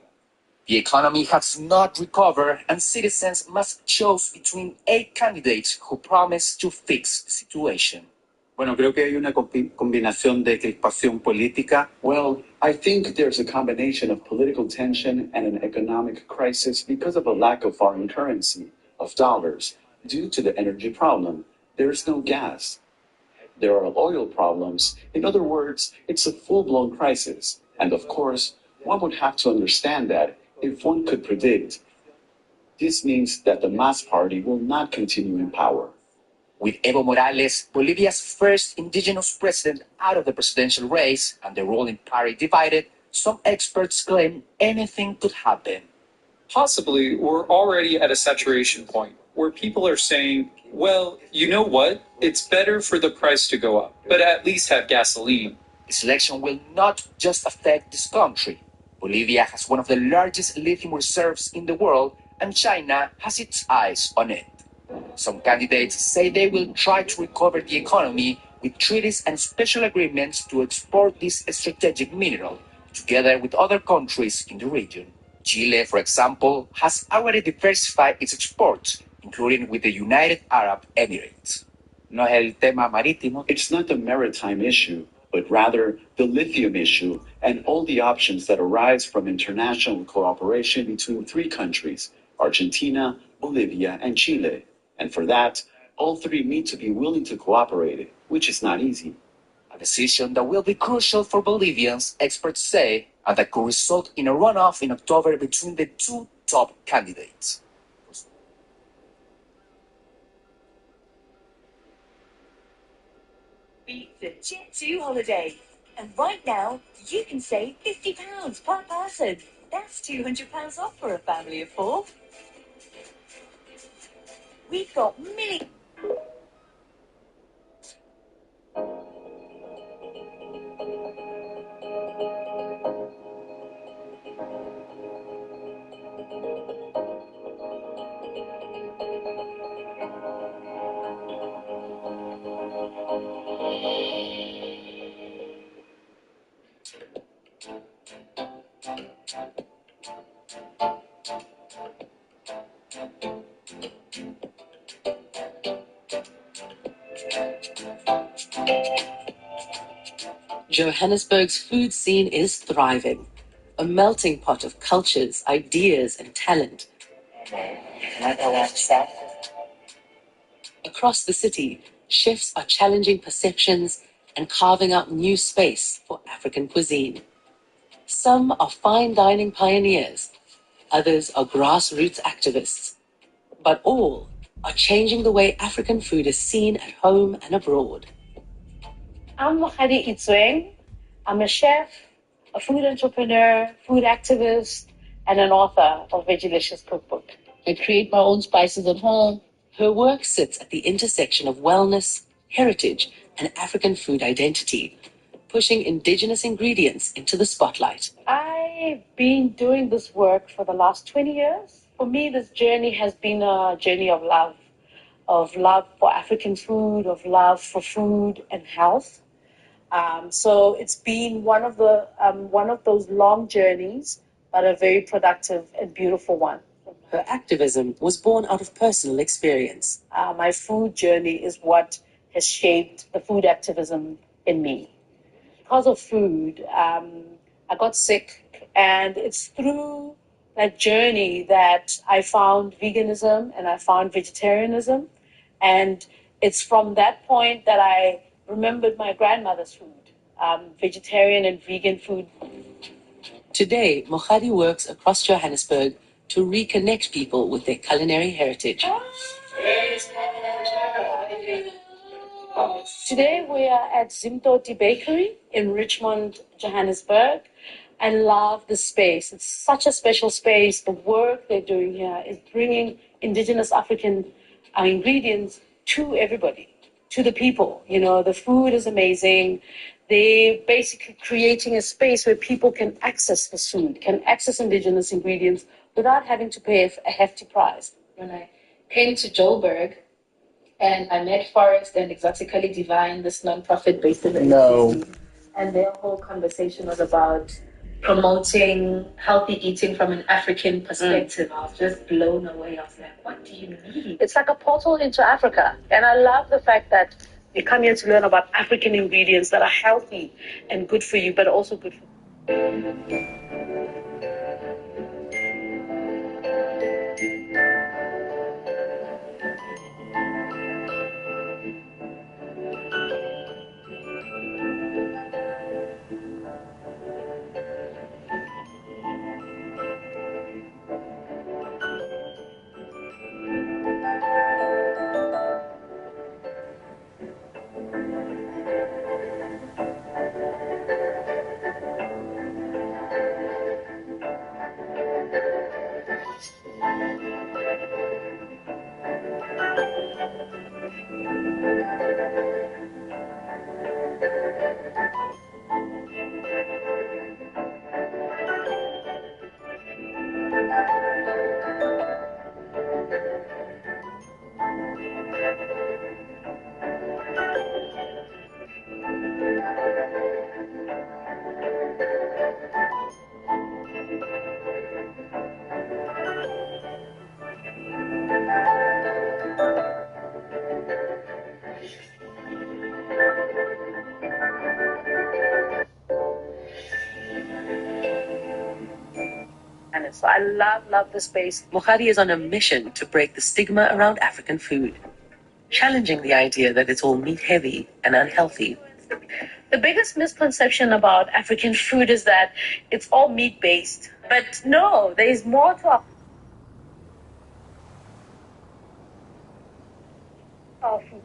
Speaker 20: The economy has not recovered, and citizens must choose between 8 candidates who promise to fix the situation.
Speaker 23: Bueno, creo que hay una combinación de crispación política.
Speaker 24: Well, I think there's a combination of political tension and an economic crisis because of a lack of foreign currency, of dollars. Due to the energy problem, there is no gas. There are oil problems. In other words, it's a full-blown crisis. And of course, one would have to understand that if one could predict. This means that the MAS party will not continue in power.
Speaker 20: With Evo Morales, Bolivia's first indigenous president, out of the presidential race and the ruling party divided, some experts claim anything could happen.
Speaker 25: Possibly, we're already at a saturation point where people are saying, well, you know what? It's better for the price to go up, but at least have gasoline.
Speaker 20: This election will not just affect this country. Bolivia has one of the largest lithium reserves in the world, and China has its eyes on it. Some candidates say they will try to recover the economy with treaties and special agreements to export this strategic mineral, together with other countries in the region. Chile, for example, has already diversified its exports, including with the United Arab Emirates.
Speaker 24: No es el tema marítimo. It's not the maritime issue, but rather the lithium issue and all the options that arise from international cooperation between 3 countries, Argentina, Bolivia, and Chile. And for that, all 3 need to be willing to cooperate, which is not easy.
Speaker 20: A decision that will be crucial for Bolivians, experts say, and that could result in a runoff in October between the 2 top candidates.
Speaker 26: Beat the Jet2 holiday. And right now, you can save £50 per person. That's £200 off for a family of 4. We've got millions.
Speaker 4: Johannesburg's food scene is thriving, a melting pot of cultures, ideas, and talent. Across the city, chefs are challenging perceptions and carving out new space for African cuisine. Some are fine dining pioneers, others are grassroots activists, but all are changing the way African food is seen at home and abroad.
Speaker 5: I'm Mohadi Itsweng. I'm a chef, a food entrepreneur, food activist, and an author of Vegilicious Cookbook. I create my own spices at home.
Speaker 4: Her work sits at the intersection of wellness, heritage, and African food identity, pushing indigenous ingredients into the spotlight.
Speaker 5: I've been doing this work for the last 20 years. For me, this journey has been a journey of love for African food, of love for food and health. So it's been one of those long journeys, but a very productive and beautiful one.
Speaker 4: Her activism was born out of personal experience.
Speaker 5: My food journey is what has shaped the food activism in me. Because of food, I got sick, and it's through that journey that I found veganism and I found vegetarianism. And it's from that point that I remembered my grandmother's food, vegetarian and vegan food.
Speaker 4: Today, Mohadi works across Johannesburg to reconnect people with their culinary heritage.
Speaker 5: Today we are at Zimtoti Bakery in Richmond, Johannesburg. I love the space. It's such a special space. The work they're doing here is bringing indigenous African ingredients to everybody, to the people. You know, the food is amazing. They're basically creating a space where people can access the food, can access indigenous ingredients without having to pay a hefty price.
Speaker 6: When I came to Joburg and I met Forest and Exotically Divine, this nonprofit based in the city, and their whole conversation was about promoting healthy eating from an African perspective. I was just blown away. I was like, what do you mean?
Speaker 5: It's like a portal into Africa. And I love the fact that you come here to learn about African ingredients that are healthy and good for you, but also good for you. So I love the space.
Speaker 4: Mohadi is on a mission to break the stigma around African food, challenging the idea that it's all meat-heavy and unhealthy.
Speaker 5: The biggest misconception about African food is that it's all meat-based. But no, there is more to our food.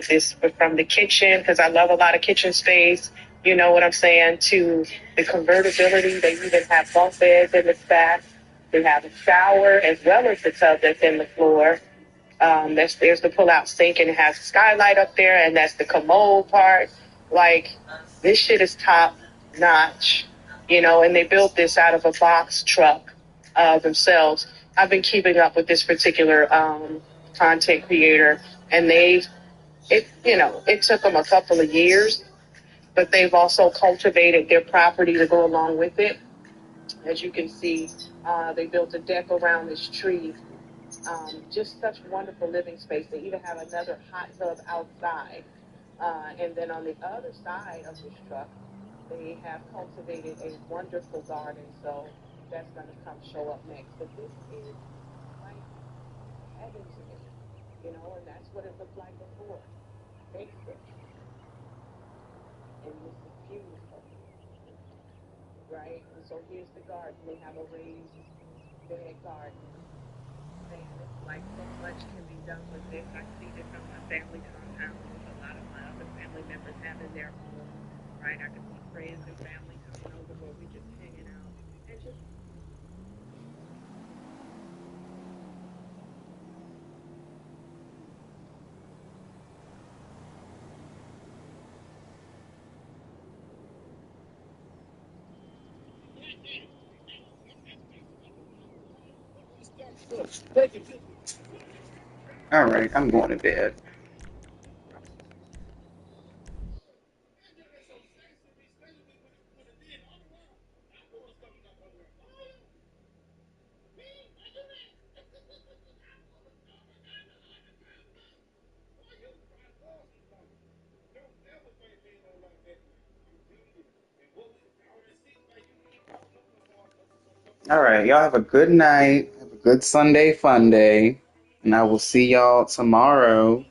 Speaker 1: This from the kitchen, because I love a lot of kitchen space, you know what I'm saying, to the convertibility. They even have bunk beds in the back. We have a shower as well as the tub that's in the floor. There's the pull-out sink, and it has a skylight up there, and that's the commode part. Like, this shit is top notch, you know. And they built this out of a box truck themselves. I've been keeping up with this particular content creator, and it took them a couple of years, but they've also cultivated their property to go along with it. As you can see, they built a deck around this tree. Just such wonderful living space. They even have another hot tub outside. And then on the other side of this truck, they have cultivated a wonderful garden. So that's going to come show up next. But this is like heaven to me, you know, and that's what it looked like before. Basic. And this is beautiful, right? And so here's the garden. They have a raised bed garden. Man, it's like so much can be done with this. I see this on my family compound, which a lot of my other family members have in their home, right? I can see friends and family coming over where we just hanging out and just.
Speaker 3: All right, I'm going to bed. All right, y'all have a good night. Have a good Sunday fun day. And I will see y'all tomorrow.